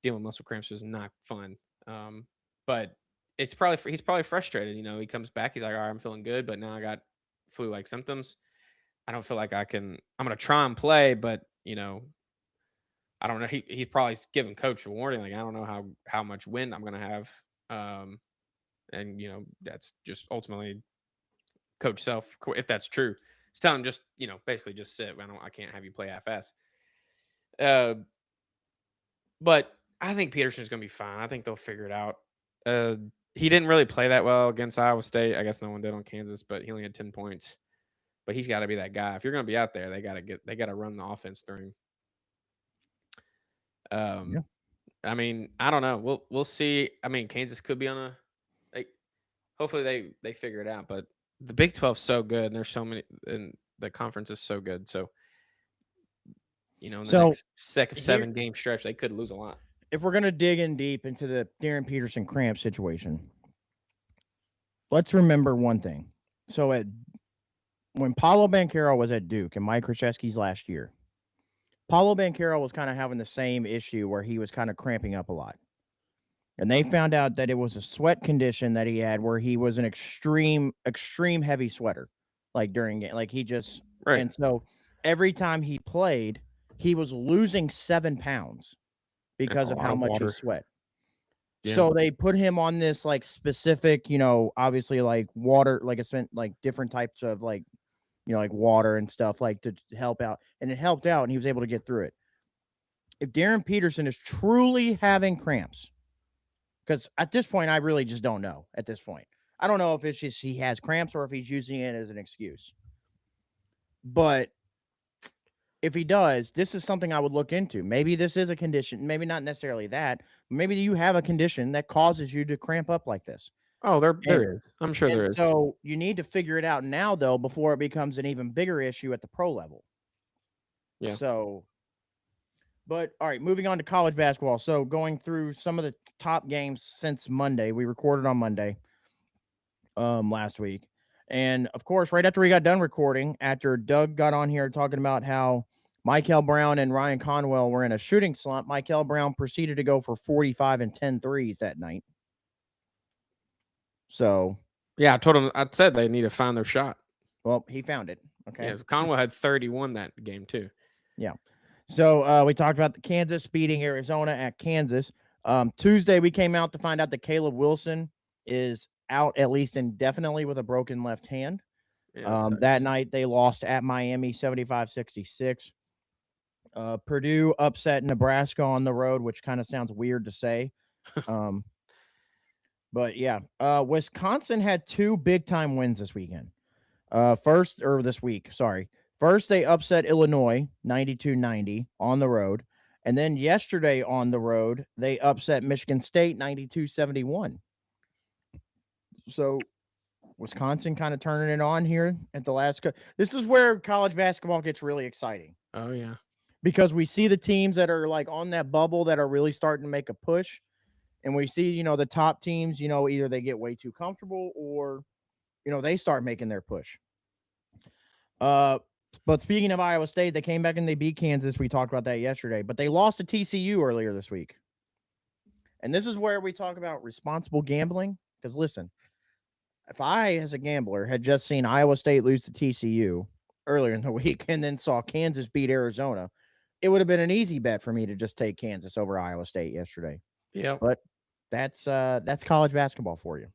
dealing with muscle cramps is not fun. But he's probably frustrated. He comes back, he's like, all right, I'm feeling good, but now I got flu-like symptoms. I don't feel like I'm going to try and play, but I don't know. He's probably giving coach a warning. Like, I don't know how much wind I'm going to have. And that's just ultimately coach Self, if that's true. It's telling him just, basically just sit. I can't have you play half-ass. But I think Peterson's going to be fine. I think they'll figure it out. He didn't really play that well against Iowa State. I guess no one did on Kansas, but he only had 10 points. But he's got to be that guy. If you're going to be out there, they got to run the offense through him. Yeah. I mean, I don't know. We'll see. I mean, Kansas could be on hopefully they figure it out, but the Big 12 is so good, and there's so many, and the conference is so good. So, in the next 7-game stretch, they could lose a lot. If we're gonna dig in deep into the Darren Peterson cramp situation, let's remember one thing. So when Paolo Banchero was at Duke and Mike Krzyzewski's last year, Paolo Banchero was kind of having the same issue where he was kind of cramping up a lot. And they found out that it was a sweat condition that he had where he was an extreme heavy sweater, like during game. Like he just, right. And so every time he played, he was losing 7 pounds because of how much he sweat. Yeah. So they put him on this like specific, obviously like water, like it's like different types of like, like water and stuff like to help out. And it helped out and he was able to get through it. If Darren Peterson is truly having cramps, because at this point, I really just don't know at this point. I don't know if it's just he has cramps or if he's using it as an excuse. But if he does, this is something I would look into. Maybe this is a condition, maybe not necessarily that. Maybe you have a condition that causes you to cramp up like this. Oh, And, there is. I'm sure there is. so you need to figure it out now, though, before it becomes an even bigger issue at the pro level. Yeah. So, but all right, moving on to college basketball. So going through some of the top games since Monday, we recorded on Monday, last week. And of course, right after we got done recording, after Doug got on here talking about how Michael Brown and Ryan Conwell were in a shooting slump, Michael Brown proceeded to go for 45 and 10 threes that night. So, yeah, I said they need to find their shot. well, he found it. Okay. Yeah, Conwell had 31 that game too. Yeah. So we talked about the Kansas beating Arizona at Kansas. Tuesday, we came out to find out that Caleb Wilson is out at least indefinitely with a broken left hand. Yeah, that night, they lost at Miami 75-66. Purdue upset Nebraska on the road, which kind of sounds weird to say. But yeah, Wisconsin had 2 big-time wins this weekend. This week, sorry. First, they upset Illinois 92-90 on the road. And then yesterday on the road, they upset Michigan State 92-71. So Wisconsin kind of turning it on here at the last. This is where college basketball gets really exciting. Oh, yeah. Because we see the teams that are like on that bubble that are really starting to make a push. And we see, the top teams, either they get way too comfortable or, they start making their push. But speaking of Iowa State, they came back and they beat Kansas. We talked about that yesterday, but they lost to TCU earlier this week. And this is where we talk about responsible gambling. Because listen, if I, as a gambler, had just seen Iowa State lose to TCU earlier in the week and then saw Kansas beat Arizona, it would have been an easy bet for me to just take Kansas over Iowa State yesterday. Yeah. But that's college basketball for you.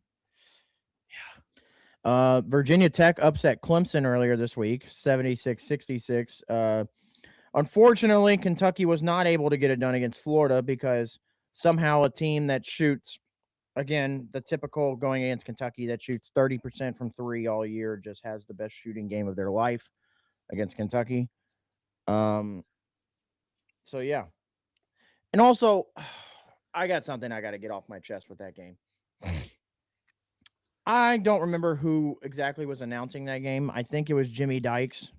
Virginia Tech upset Clemson earlier this week, 76-66. Unfortunately, Kentucky was not able to get it done against Florida because somehow a team that shoots, again, the typical going against Kentucky that shoots 30% from 3 all year just has the best shooting game of their life against Kentucky. So yeah. And also, I got something I got to get off my chest with that game. I don't remember who exactly was announcing that game. I think it was Jimmy Dykes,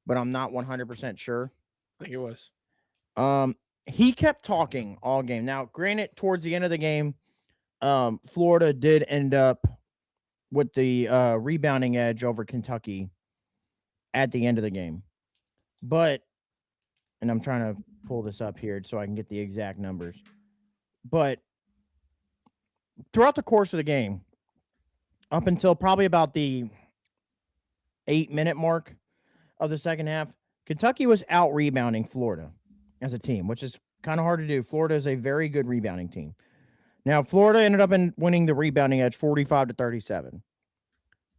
but I'm not 100% sure. I think it was. He kept talking all game. Now, granted, towards the end of the game, Florida did end up with the rebounding edge over Kentucky at the end of the game. But, and I'm trying to pull this up here so I can get the exact numbers. But throughout the course of the game, up until probably about the 8-minute mark of the second half, Kentucky was out rebounding Florida as a team, which is kind of hard to do. Florida is a very good rebounding team. Now, Florida ended up winning the rebounding edge 45-37.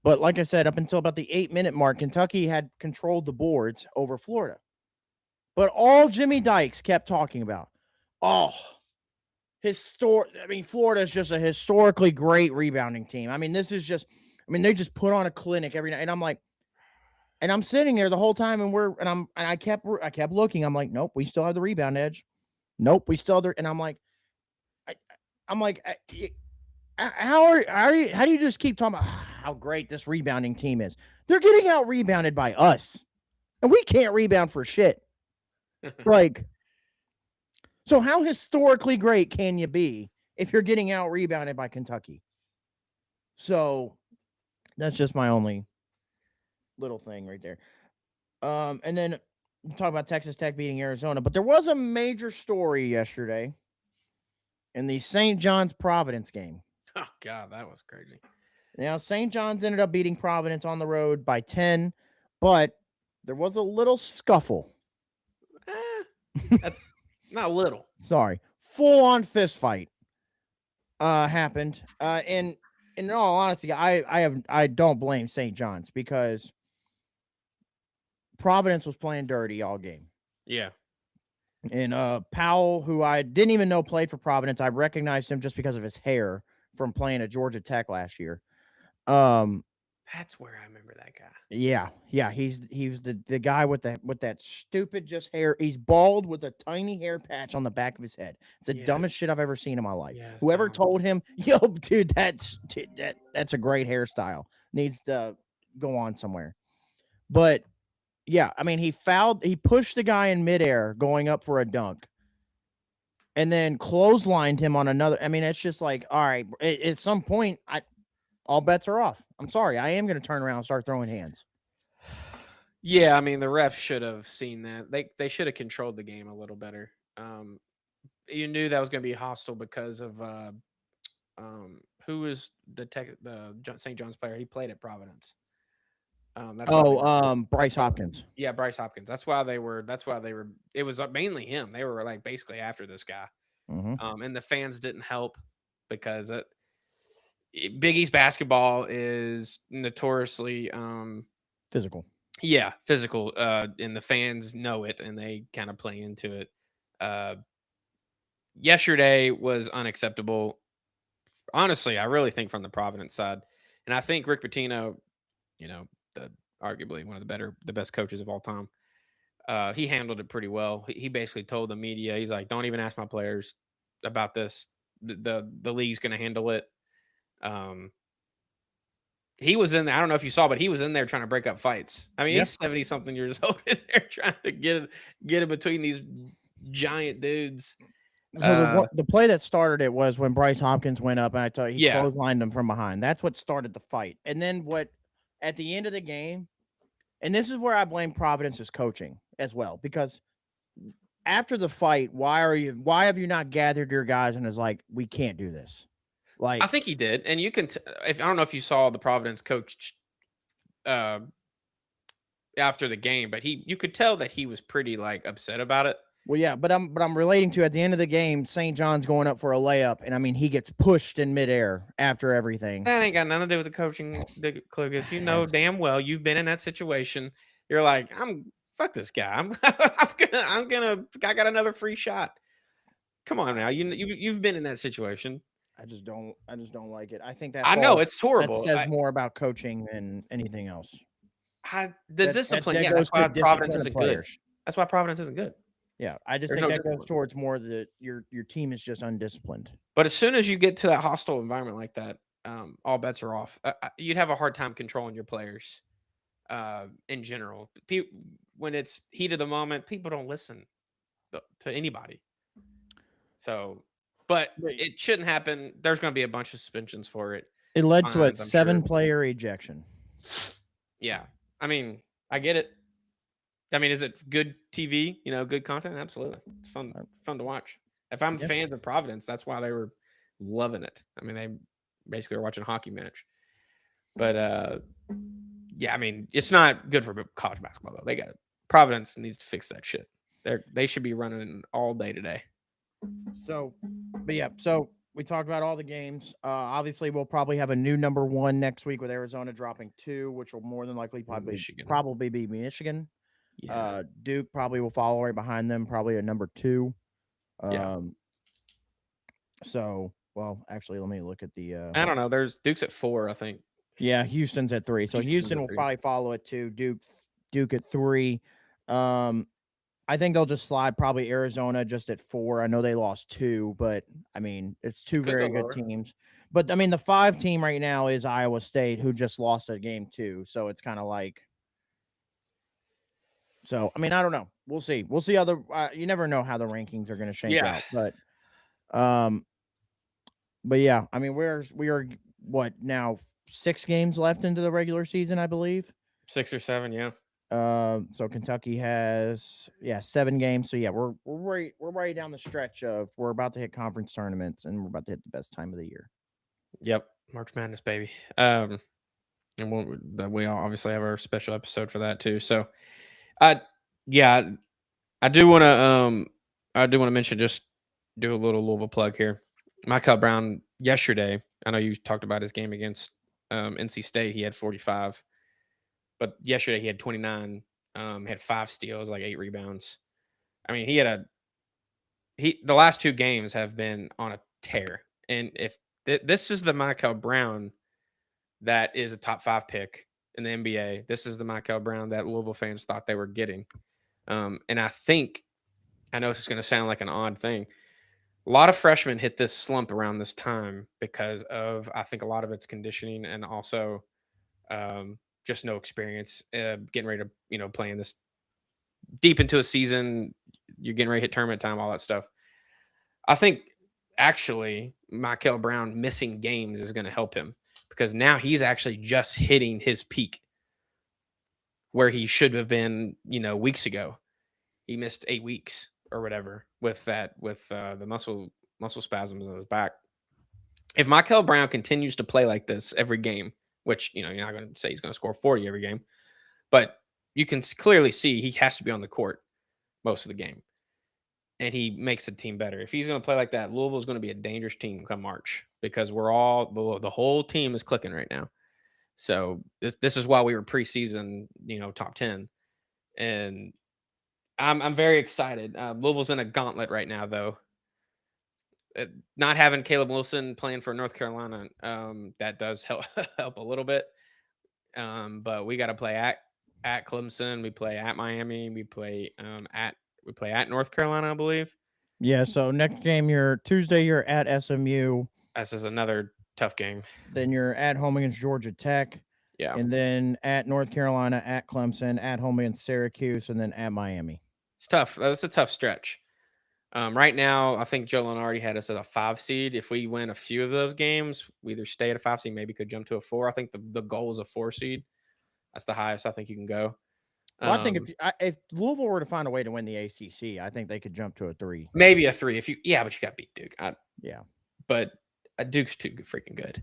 But like I said, up until about the 8-minute mark, Kentucky had controlled the boards over Florida. But all Jimmy Dykes kept talking about, Florida is just a historically great rebounding team. I mean, they just put on a clinic every night. And I'm like, and I'm sitting there the whole time I kept looking. I'm like, nope, we still have the rebound edge. Nope, we still have and I'm like, how do you just keep talking about how great this rebounding team is? They're getting out rebounded by us. And we can't rebound for shit. Like, so how historically great can you be if you're getting out rebounded by Kentucky? So that's just my only little thing right there. And then talk about Texas Tech beating Arizona, but there was a major story yesterday in the St. John's Providence game. Oh God, that was crazy. Now St. John's ended up beating Providence on the road by 10, but there was a little scuffle. That's not little. Sorry. Full-on fist fight happened. And in all honesty, I don't blame St. John's because Providence was playing dirty all game. Yeah. And Powell, who I didn't even know played for Providence, I recognized him just because of his hair from playing at Georgia Tech last year. That's where I remember that guy. Yeah, he's the guy with that stupid just hair. He's bald with a tiny hair patch on the back of his head. It's the Yeah. dumbest shit I've ever seen in my life. Yeah, it's Whoever dumb. told him, yo, dude, that's a great hairstyle. Needs to go on somewhere. But yeah, I mean, he pushed the guy in midair going up for a dunk, and then clotheslined him on another. I mean, it's just like, all right, at some point, all bets are off. I'm sorry, I am going to turn around and start throwing hands. Yeah, I mean the refs should have seen that. They should have controlled the game a little better. You knew that was going to be hostile because of who was the St. John's player? He played at Providence. That's why they were. Bryce Hopkins. Yeah, Bryce Hopkins. That's why they were. It was mainly him. They were like basically after this guy. And the fans didn't help because Big East basketball is notoriously Physical. Yeah, physical. And the fans know it, and they kind of play into it. Yesterday was unacceptable. Honestly, I really think from the Providence side, and I think Rick Pitino, arguably one of the best coaches of all time. He handled it pretty well. He basically told the media, he's like, "Don't even ask my players about this. The league's going to handle it." He was in there. I don't know if you saw, but he was in there trying to break up fights. I mean, he's 70-something years old in there trying to get in between these giant dudes. So the play that started it was when Bryce Hopkins went up, and I thought he clotheslined him from behind. That's what started the fight. And then at the end of the game, and this is where I blame Providence's coaching as well, because after the fight, why have you not gathered your guys and is like, we can't do this? Like, I think he did, and you can. I don't know if you saw the Providence coach after the game, but you could tell that he was pretty upset about it. Well, yeah, but I'm relating to at the end of the game, St. John's going up for a layup, and I mean he gets pushed in midair after everything. That ain't got nothing to do with the coaching, Clugas. You know damn well you've been in that situation. You're like, fuck this guy. I got another free shot. Come on now, you've been in that situation. I just don't like it. I think that I know it's horrible. That says more about coaching than anything else. The discipline, that's why Providence isn't good. That's why Providence isn't good. Yeah, I just think that goes towards more that your team is just undisciplined. But as soon as you get to that hostile environment like that, all bets are off. You'd have a hard time controlling your players in general. When it's heat of the moment, people don't listen to anybody. So, but it shouldn't happen. There's going to be a bunch of suspensions for it. It led to a 7-player ejection. Yeah. I mean, I get it. I mean, is it good TV? Good content? Absolutely. It's fun to watch. If I'm fans of Providence, that's why they were loving it. I mean, they basically were watching a hockey match. But yeah, I mean, it's not good for college basketball though. Providence needs to fix that shit. They should be running all day today. So we talked about all the games. Obviously, we'll probably have a new number 1 next week with Arizona dropping 2, which will more than likely probably be Michigan. Yeah. Duke probably will follow right behind them, probably at number 2. So, well, actually, let me look at the. I don't know. There's Duke's at 4, I think. Yeah, Houston's at 3. So Houston will probably follow at 2. Duke at 3. I think they'll just slide probably Arizona just at 4. I know they lost 2, but I mean, it's 2 very good teams. But I mean, the 5 team right now is Iowa State, who just lost a game too. So it's kind of like. So I mean, I don't know. We'll see. We'll see how you never know how the rankings are going to shake out. But yeah, I mean, we are what now 6 games left into the regular season, I believe. 6 or 7, yeah. So Kentucky has 7 games. So yeah, we're right down the stretch of we're about to hit conference tournaments and we're about to hit the best time of the year. Yep, March Madness, baby. And we obviously have our special episode for that too. So, I do want to mention, just do a little Louisville plug here. Michael Brown yesterday. I know you talked about his game against NC State. He had 45. But yesterday he had 29, had 5 steals, 8 rebounds. I mean, the last 2 games have been on a tear. And if this is the Michael Brown that is a top 5 pick in the NBA. This is the Michael Brown that Louisville fans thought they were getting. And I know this is going to sound like an odd thing. A lot of freshmen hit this slump around this time because of, I think, a lot of it's conditioning and also just no experience getting ready to, playing this deep into a season. You're getting ready to hit tournament time, all that stuff. I think actually Michael Brown missing games is going to help him because now he's actually just hitting his peak where he should have been, weeks ago. He missed 8 weeks or whatever with the muscle spasms in his back. If Michael Brown continues to play like this every game, which, you're not going to say he's going to score 40 every game, but you can clearly see he has to be on the court most of the game. And he makes the team better. If he's going to play like that, Louisville's going to be a dangerous team come March because we're all the whole team is clicking right now. So this is why we were preseason, top 10, and I'm very excited. Louisville's in a gauntlet right now, though. Not having Caleb Wilson playing for North Carolina, that does help help a little bit. But we got to play at Clemson, we play at Miami, we play at North Carolina, I believe. Yeah, so next game, Tuesday, you're at SMU. This is another tough game. Then you're at home against Georgia Tech. Yeah. And then at North Carolina, at Clemson, at home against Syracuse, and then at Miami. It's tough. That's a tough stretch. Right now, I think Joe already had us at a 5 seed. If we win a few of those games, we either stay at a 5 seed, maybe could jump to a 4. I think the goal is a 4 seed. That's the highest I think you can go. Well, I think if Louisville were to find a way to win the ACC, I think they could jump to a 3. Maybe a 3 but you got to beat Duke. But Duke's too freaking good,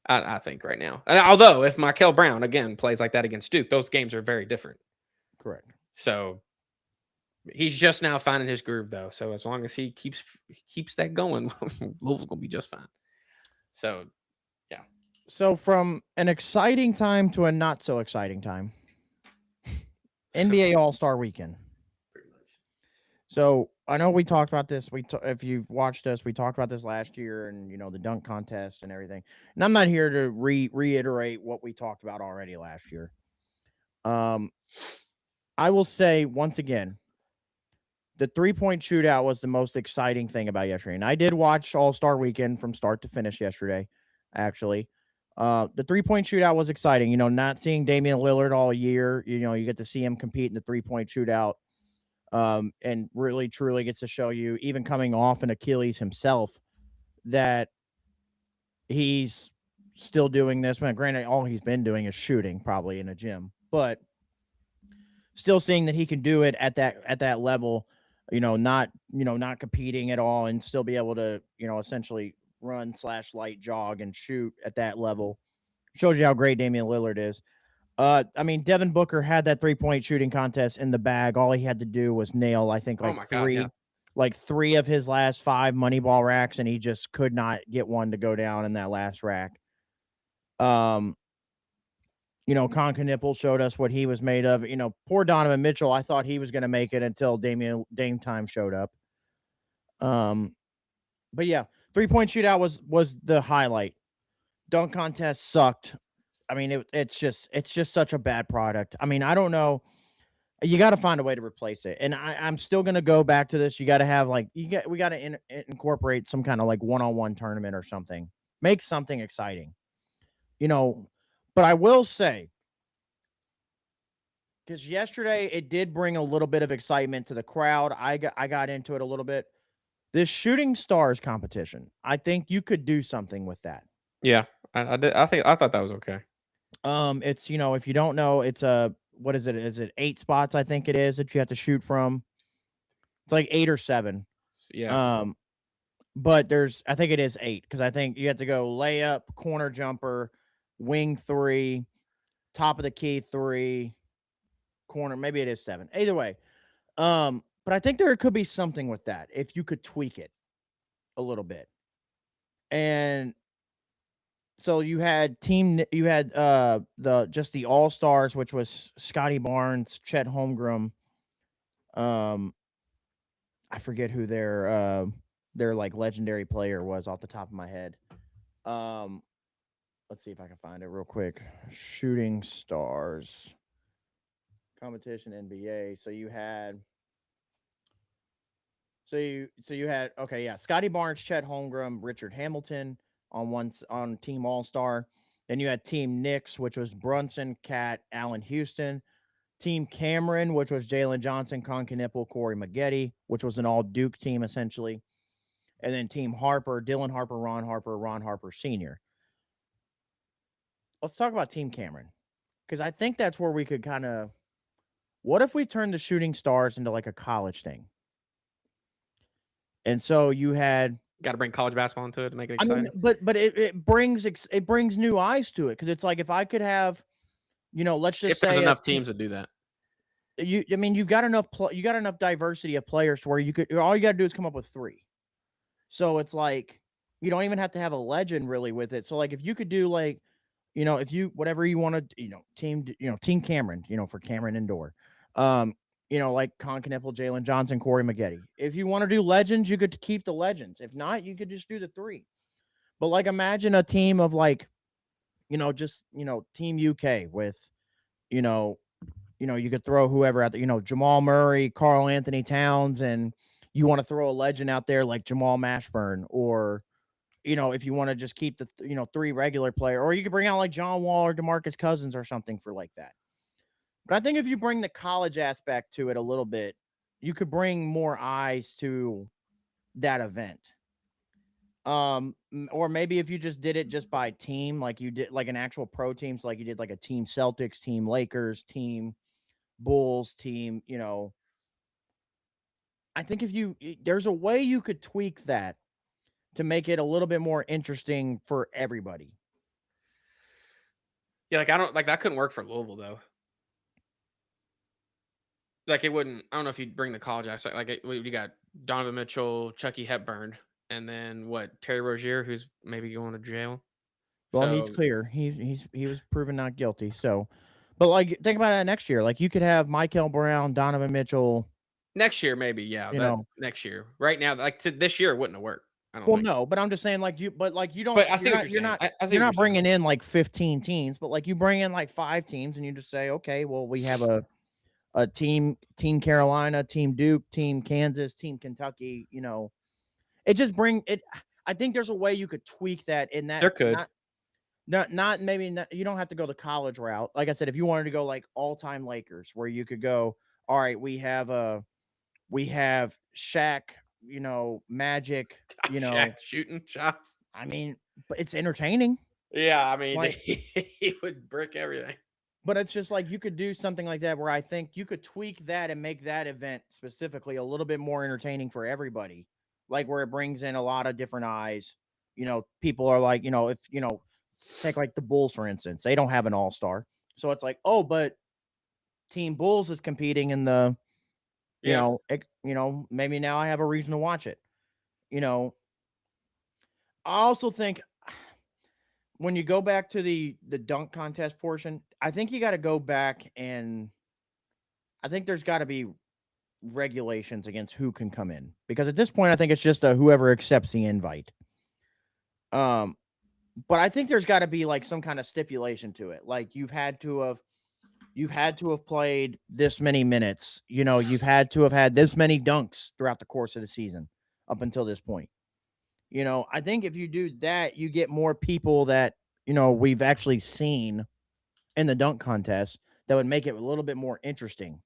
I think, right now. Although if Michael Brown again plays like that against Duke, those games are very different. Correct. So he's just now finding his groove, though. So as long as he keeps that going, Louisville's gonna be just fine. So yeah. So from an exciting time to a not so exciting time. NBA All-Star Weekend. So I know we talked about this. If you've watched us, we talked about this last year, and the dunk contest and everything. And I'm not here to reiterate what we talked about already last year. I will say once again, the 3-point shootout was the most exciting thing about yesterday. And I did watch All-Star Weekend from start to finish yesterday, actually. The 3-point shootout was exciting. Not seeing Damian Lillard all year. You get to see him compete in the 3-point shootout. And really, truly gets to show you, even coming off an Achilles himself, that he's still doing this. Well, granted, all he's been doing is shooting, probably in a gym, but still seeing that he can do it at that level. Not competing at all, and still be able to, essentially run / light jog and shoot at that level. Shows you how great Damian Lillard is. Devin Booker had that 3-point shooting contest in the bag. All he had to do was nail, I think, like 3 of his last 5 Moneyball racks, and he just could not get one to go down in that last rack. Con Knippel showed us what he was made of. Poor Donovan Mitchell, I thought he was going to make it until Dame Time showed up. But yeah, 3-point shootout was the highlight. Dunk contest sucked. It's just such a bad product. I don't know. You got to find a way to replace it. And I'm still going to go back to this. You got to have we got to incorporate some kind of one-on-one tournament or something. Make something exciting. But I will say, because yesterday it did bring a little bit of excitement to the crowd. I got into it a little bit. This Shooting Stars competition, I think you could do something with that. Yeah, I did. I thought that was okay. It's if you don't know, it's what is it? Is it 8 spots? I think it is that you have to shoot from. It's like 8 or 7. Yeah. But I think it is 8 because I think you have to go layup, corner jumper, wing 3, top of the key 3, corner. Maybe it is 7. Either way, but I think there could be something with that if you could tweak it a little bit. And so you had the All-Stars, which was Scotty Barnes, Chet Holmgren. I forget who their legendary player was off the top of my head. let's see if I can find it real quick. Shooting stars competition NBA. So you had okay, yeah, Scotty Barnes, Chet Holmgren, Richard Hamilton on Team All Star. Then you had Team Knicks, which was Brunson, Cat, Allen Houston. Team Cameron, which was Jalen Johnson, Con Knipple, Corey Maggette, which was an all Duke team essentially. And then Team Harper, Dylan Harper, Ron Harper Sr. Let's talk about Team Cameron. Because I think that's where we could kind of what if we turned the shooting stars into like a college thing? And so you had Got to bring college basketball into it to make it I exciting. mean, but it brings new eyes to it because it's like if I could have, let's just If there's say enough teams to do that. I mean, you've got enough diversity of players to where all you got to do is come up with 3. So it's like you don't even have to have a legend really with it. So like if you could do like, if you whatever you want to, team Cameron, for Cameron Indoor, like Con Knipple, Jalen Johnson, Corey Maggette. If you want to do legends, you could keep the legends. If not, you could just do the 3. But like imagine a team of like, just Team UK with, you could throw whoever out there, Jamal Murray, Karl Anthony Towns, and you want to throw a legend out there like Jamal Mashburn, or if you want to just keep the 3 regular player, or you could bring out like John Wall or DeMarcus Cousins or something for like that. But I think if you bring the college aspect to it a little bit, you could bring more eyes to that event. Or maybe if you just did it just by team, like you did like an actual pro team, so like you did like a team Celtics, team Lakers, team Bulls, team, I think there's a way you could tweak that to make it a little bit more interesting for everybody. Yeah, like that couldn't work for Louisville though. Like it wouldn't. I don't know if you'd bring the college aspect. Like you got Donovan Mitchell, Chucky Hepburn, and then what? Terry Rozier, who's maybe going to jail. Well, he's So clear. He was proven not guilty. So, but like think about that next year. Like you could have Michael Brown, Donovan Mitchell. next year, maybe, yeah. That next year. Right now, like this year, it wouldn't have worked. I don't Well, think. no, but I'm just saying, like you don't. But I see what you're You're saying. not. I see You're what not you're saying. bringing in like 15 teams, but like you bring in like 5 teams, and you just say, okay, well, we have a team Carolina, team Duke, team Kansas, team Kentucky. It just bring it. I think there's a way you could tweak that in that. There could. Not maybe not, you don't have to go the college route. Like I said, if you wanted to go like all-time Lakers, where you could go, all right, we have Shaq, Magic, Shaq shooting shots. I mean, but it's entertaining. Yeah, I mean, Like, he would brick everything. But it's just like you could do something like that where I think you could tweak that and make that event specifically a little bit more entertaining for everybody. Like where it brings in a lot of different eyes. People are like, if, take like the Bulls, for instance, they don't have an all-star. So it's like, oh, but Team Bulls is competing in the, maybe now I have a reason to watch it. I also think when you go back to the dunk contest portion, I think you got to go back and I think there's got to be regulations against who can come in, because at this point I think it's just whoever accepts the invite. But I think there's got to be like some kind of stipulation to it. Like you've had to have played this many minutes. You've had to have had this many dunks throughout the course of the season up until this point. I think if you do that, you get more people that, we've actually seen in the dunk contest that would make it a little bit more interesting.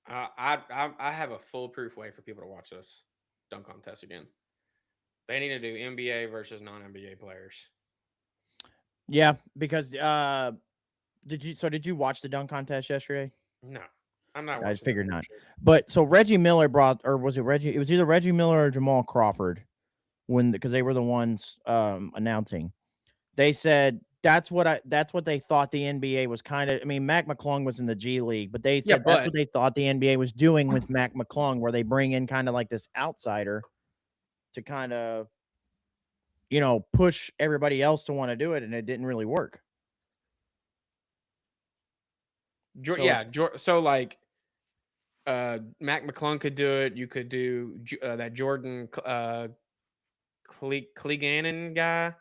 I have a foolproof way for people to watch this dunk contest again. They need to do NBA versus non-NBA players. Yeah, because did you watch the dunk contest yesterday? No, I'm not watching. I figured not. But so Reggie Miller was it Reggie? It was either Reggie Miller or Jamal Crawford because they were the ones announcing. They said that's what they thought the NBA was kind of. I mean, Mac McClung was in the G League, but they said that's what they thought the NBA was doing with Mac McClung, where they bring in kind of like this outsider to kind of, push everybody else to want to do it, and it didn't really work. So like Mac McClung could do it. You could do that Jordan Clegannon guy.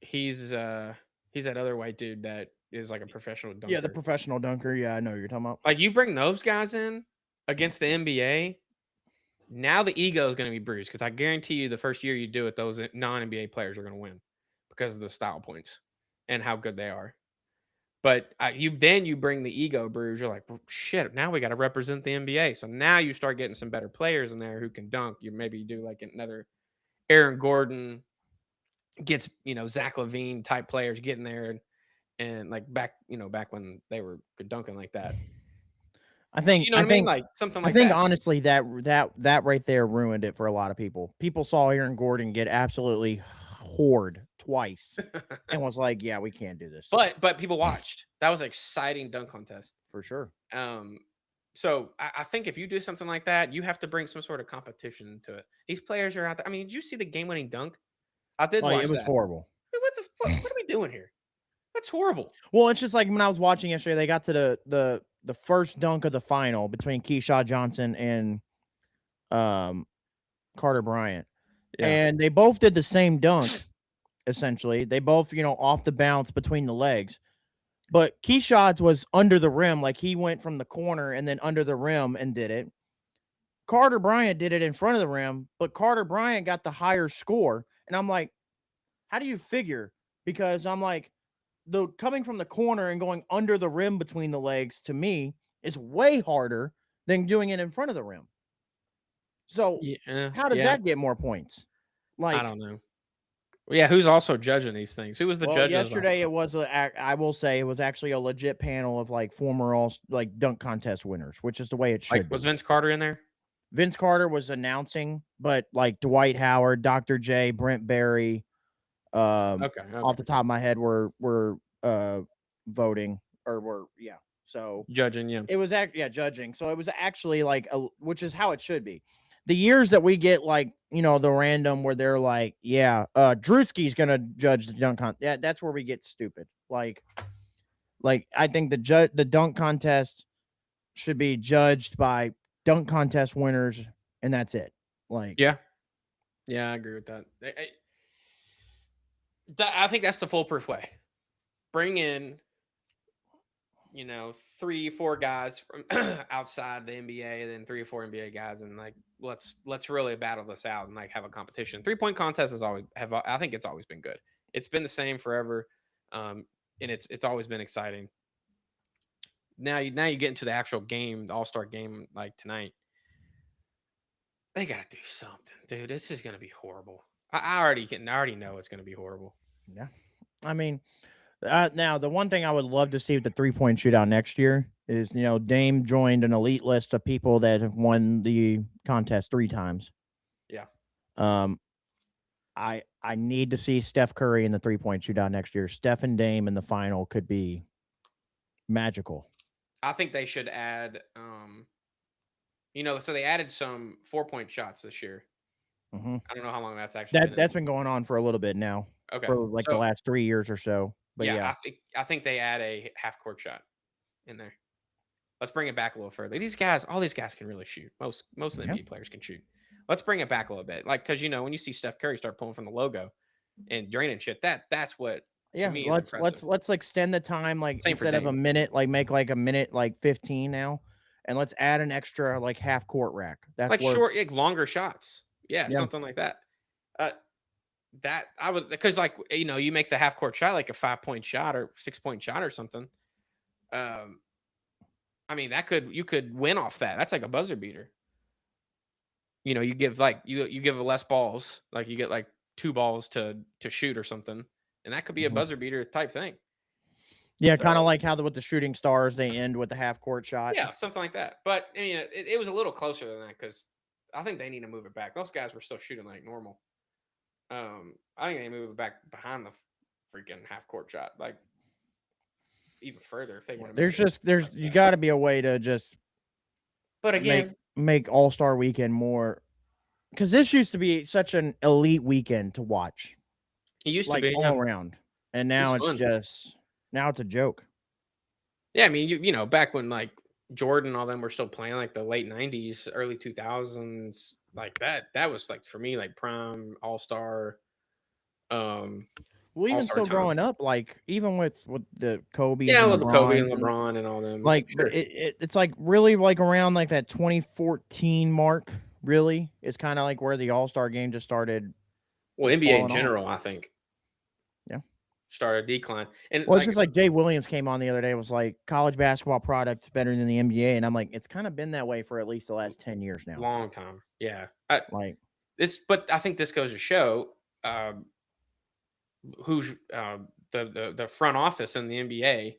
He's that other white dude that is like a professional dunker. Yeah, the professional dunker. Yeah, I know what you're talking about. Like you bring those guys in against the NBA, now the ego is going to be bruised because I guarantee you the first year you do it, those non-NBA players are going to win because of the style points and how good they are. But you bring the ego bruise. You're like, well, shit. Now we got to represent the NBA. So now you start getting some better players in there who can dunk. You maybe do like another Aaron Gordon gets Zach LaVine type players getting there and like back when they were good dunking like that. I think You know what I mean? Like something like I think that. honestly that right there ruined it for a lot of people. People saw Aaron Gordon get absolutely whored twice and was like, "Yeah, we can't do this." But people watched. That was an exciting dunk contest. For sure. So I think if you do something like that, you have to bring some sort of competition to it. These players are out there. I mean, did you see the game-winning dunk? I did watch It was that. horrible. I mean, what are we doing here? That's horrible. Well, it's just like when I was watching yesterday, they got to the first dunk of the final between Keyshawn Johnson and Carter Bryant. Yeah. And they both did the same dunk, essentially. They both, off the bounce between the legs. But Keyshawn's was under the rim, like he went from the corner and then under the rim and did it. Carter Bryant did it in front of the rim, but Carter Bryant got the higher score. And I'm like, how do you figure? Because I'm like, the coming from the corner and going under the rim between the legs to me is way harder than doing it in front of the rim. So how does that get more points? Like, I don't know. Yeah, who's also judging these things? Who was the judge? Yesterday it was I will say it was actually a legit panel of like former dunk contest winners, which is the way it should be. Was Vince Carter in there? Vince Carter was announcing, but like Dwight Howard, Dr. J, Brent Berry, okay. Off the top of my head were voting or were so judging. Yeah, it was judging. So it was actually like which is how it should be. The years that we get like the random where they're like Drewski's gonna judge the dunk contest. Yeah, that's where we get stupid. Like I think the dunk contest should be judged by dunk contest winners, and that's it. Like yeah, I agree with that. I think that's the foolproof way. Bring in 3-4 guys from outside the NBA, then 3 or 4 NBA guys, and like let's really battle this out and like have a competition. 3-point contest I think it's always been good. It's been the same forever, and it's always been exciting. Now you get into the actual game, the All-Star game, like tonight. They gotta do something, dude. This is gonna be horrible. I already know it's gonna be horrible. Yeah, I mean. Now, the one thing I would love to see with the 3-point shootout next year is, Dame joined an elite list of people that have won the contest 3 times. Yeah. I need to see Steph Curry in the 3-point shootout next year. Steph and Dame in the final could be magical. I think they should add, so they added some 4-point shots this year. Mm-hmm. I don't know how long that's actually that's been going on for a little bit now. Okay. For like the last 3 years or so. But yeah, I think they add a half-court shot in there. Let's bring it back a little further. All these guys can really shoot. Most of the NBA players can shoot. Let's bring it back a little bit. Like, because when you see Steph Curry start pulling from the logo and draining shit, that's what to me is impressive. Let's extend the time, like instead of a minute, like make like a minute, like 15 now, and let's add an extra like half court rack. That's like short, longer shots. Yeah, something like that. That I would, because like you make the half court shot like a 5-point shot or 6-point shot or something. I mean you could win off that. That's like a buzzer beater. You give like you give less balls, like you get like 2 balls to shoot or something, and that could be a buzzer beater type thing. Yeah, kind of like how with the shooting stars they end with the half court shot. Yeah, something like that. But I mean, it was a little closer than that because I think they need to move it back. Those guys were still shooting like normal. I think they move it back behind the freaking half court shot, like even further if they want to. You got to be a way to just. But again, make All-Star Weekend more, because this used to be such an elite weekend to watch. It used to be all around, and now it's a joke. Yeah, I mean, back when like Jordan, all them were still playing, like the late '90s, early 2000s, like that was like for me like prime All-Star. Well, Well, even All-Star still time. growing up, like even with the Kobe's Yeah, and with Kobe and LeBrons LeBron and all them. like, Sure. but it's like really like around like that 2014 mark. Really, is kind of like where the All-Star game just started. Well, just NBA in falling off. general, I think, Yeah. started a decline. And Well, it's just like Jay Williams came on the other day. Was like college basketball product's better than the NBA, and I'm like, it's kind of been that way for at least the last 10 years now. long time. Yeah. Like But I think this goes to show who's the front office in the NBA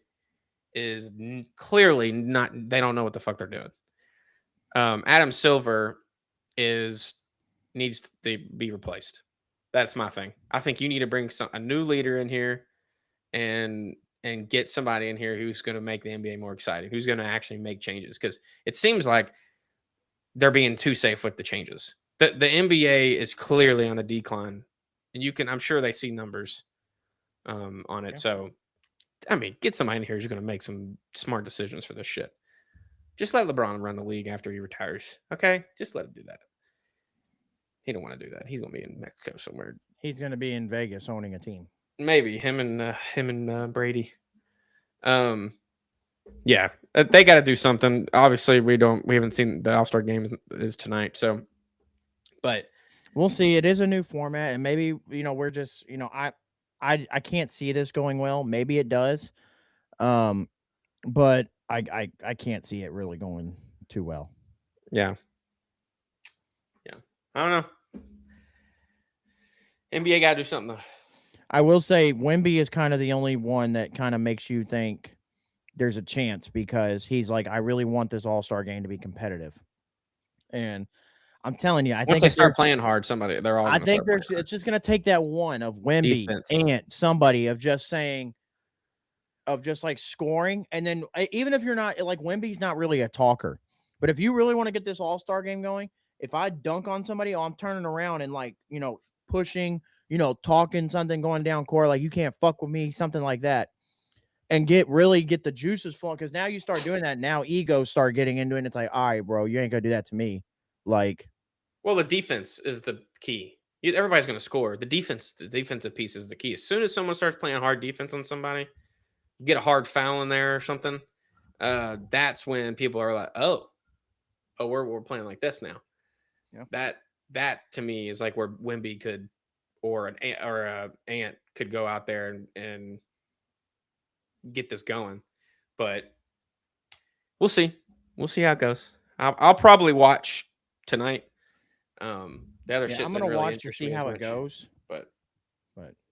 is clearly not. They don't know what the fuck they're doing. Adam Silver needs to be replaced. That's my thing. I think you need to bring a new leader in here and get somebody in here who's going to make the NBA more exciting, who's going to actually make changes, because it seems like they're being too safe with the changes. The NBA is clearly on a decline, and I'm sure they see numbers on it. Yeah. So, I mean, get somebody in here who's going to make some smart decisions for this shit. Just let LeBron run the league after he retires. Okay, just let him do that. He don't want to do that. He's going to be in Mexico somewhere. He's going to be in Vegas owning a team. Maybe him and Brady. Yeah, they got to do something. Obviously, we haven't seen the All-Star game is tonight, so. But we'll see. It is a new format, and maybe we're just I can't see this going well. Maybe it does, but I can't see it really going too well. Yeah. I don't know. NBA got to do something though. I will say Wemby is kind of the only one that kind of makes you think there's a chance, because he's like, I really want this All-Star game to be competitive. And I'm telling you, once they start playing hard, they're all. I think it's just going to take that one of Wemby and somebody of just saying, of just like scoring. And then even if you're not like, Wemby's not really a talker, but if you really want to get this All-Star game going, if I dunk on somebody, I'm turning around and like, pushing, talking something, going down court, like, you can't fuck with me, something like that. And get the juices flowing. Because now you start doing that. Now egos start getting into it. And it's like, all right, bro, you ain't gonna do that to me. Like, well, the defense is the key. Everybody's gonna score. The defensive piece is the key. As soon as someone starts playing hard defense on somebody, you get a hard foul in there or something. That's when people are like, oh, we're playing like this now. Yeah. That to me is like where Wemby could, or an Ant could go out there and get this going. But we'll see. We'll see how it goes. I'll probably watch tonight. The other shit I'm gonna really watch to see how it goes. But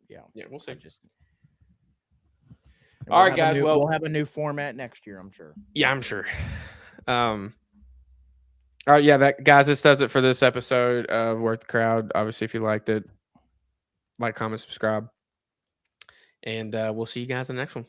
yeah, we'll see. All right, guys. We'll have a new format next year, I'm sure. Yeah, I'm sure. All right, yeah, guys, this does it for this episode of Worth the Crowd. Obviously, if you liked it, like, comment, subscribe, and we'll see you guys in the next one.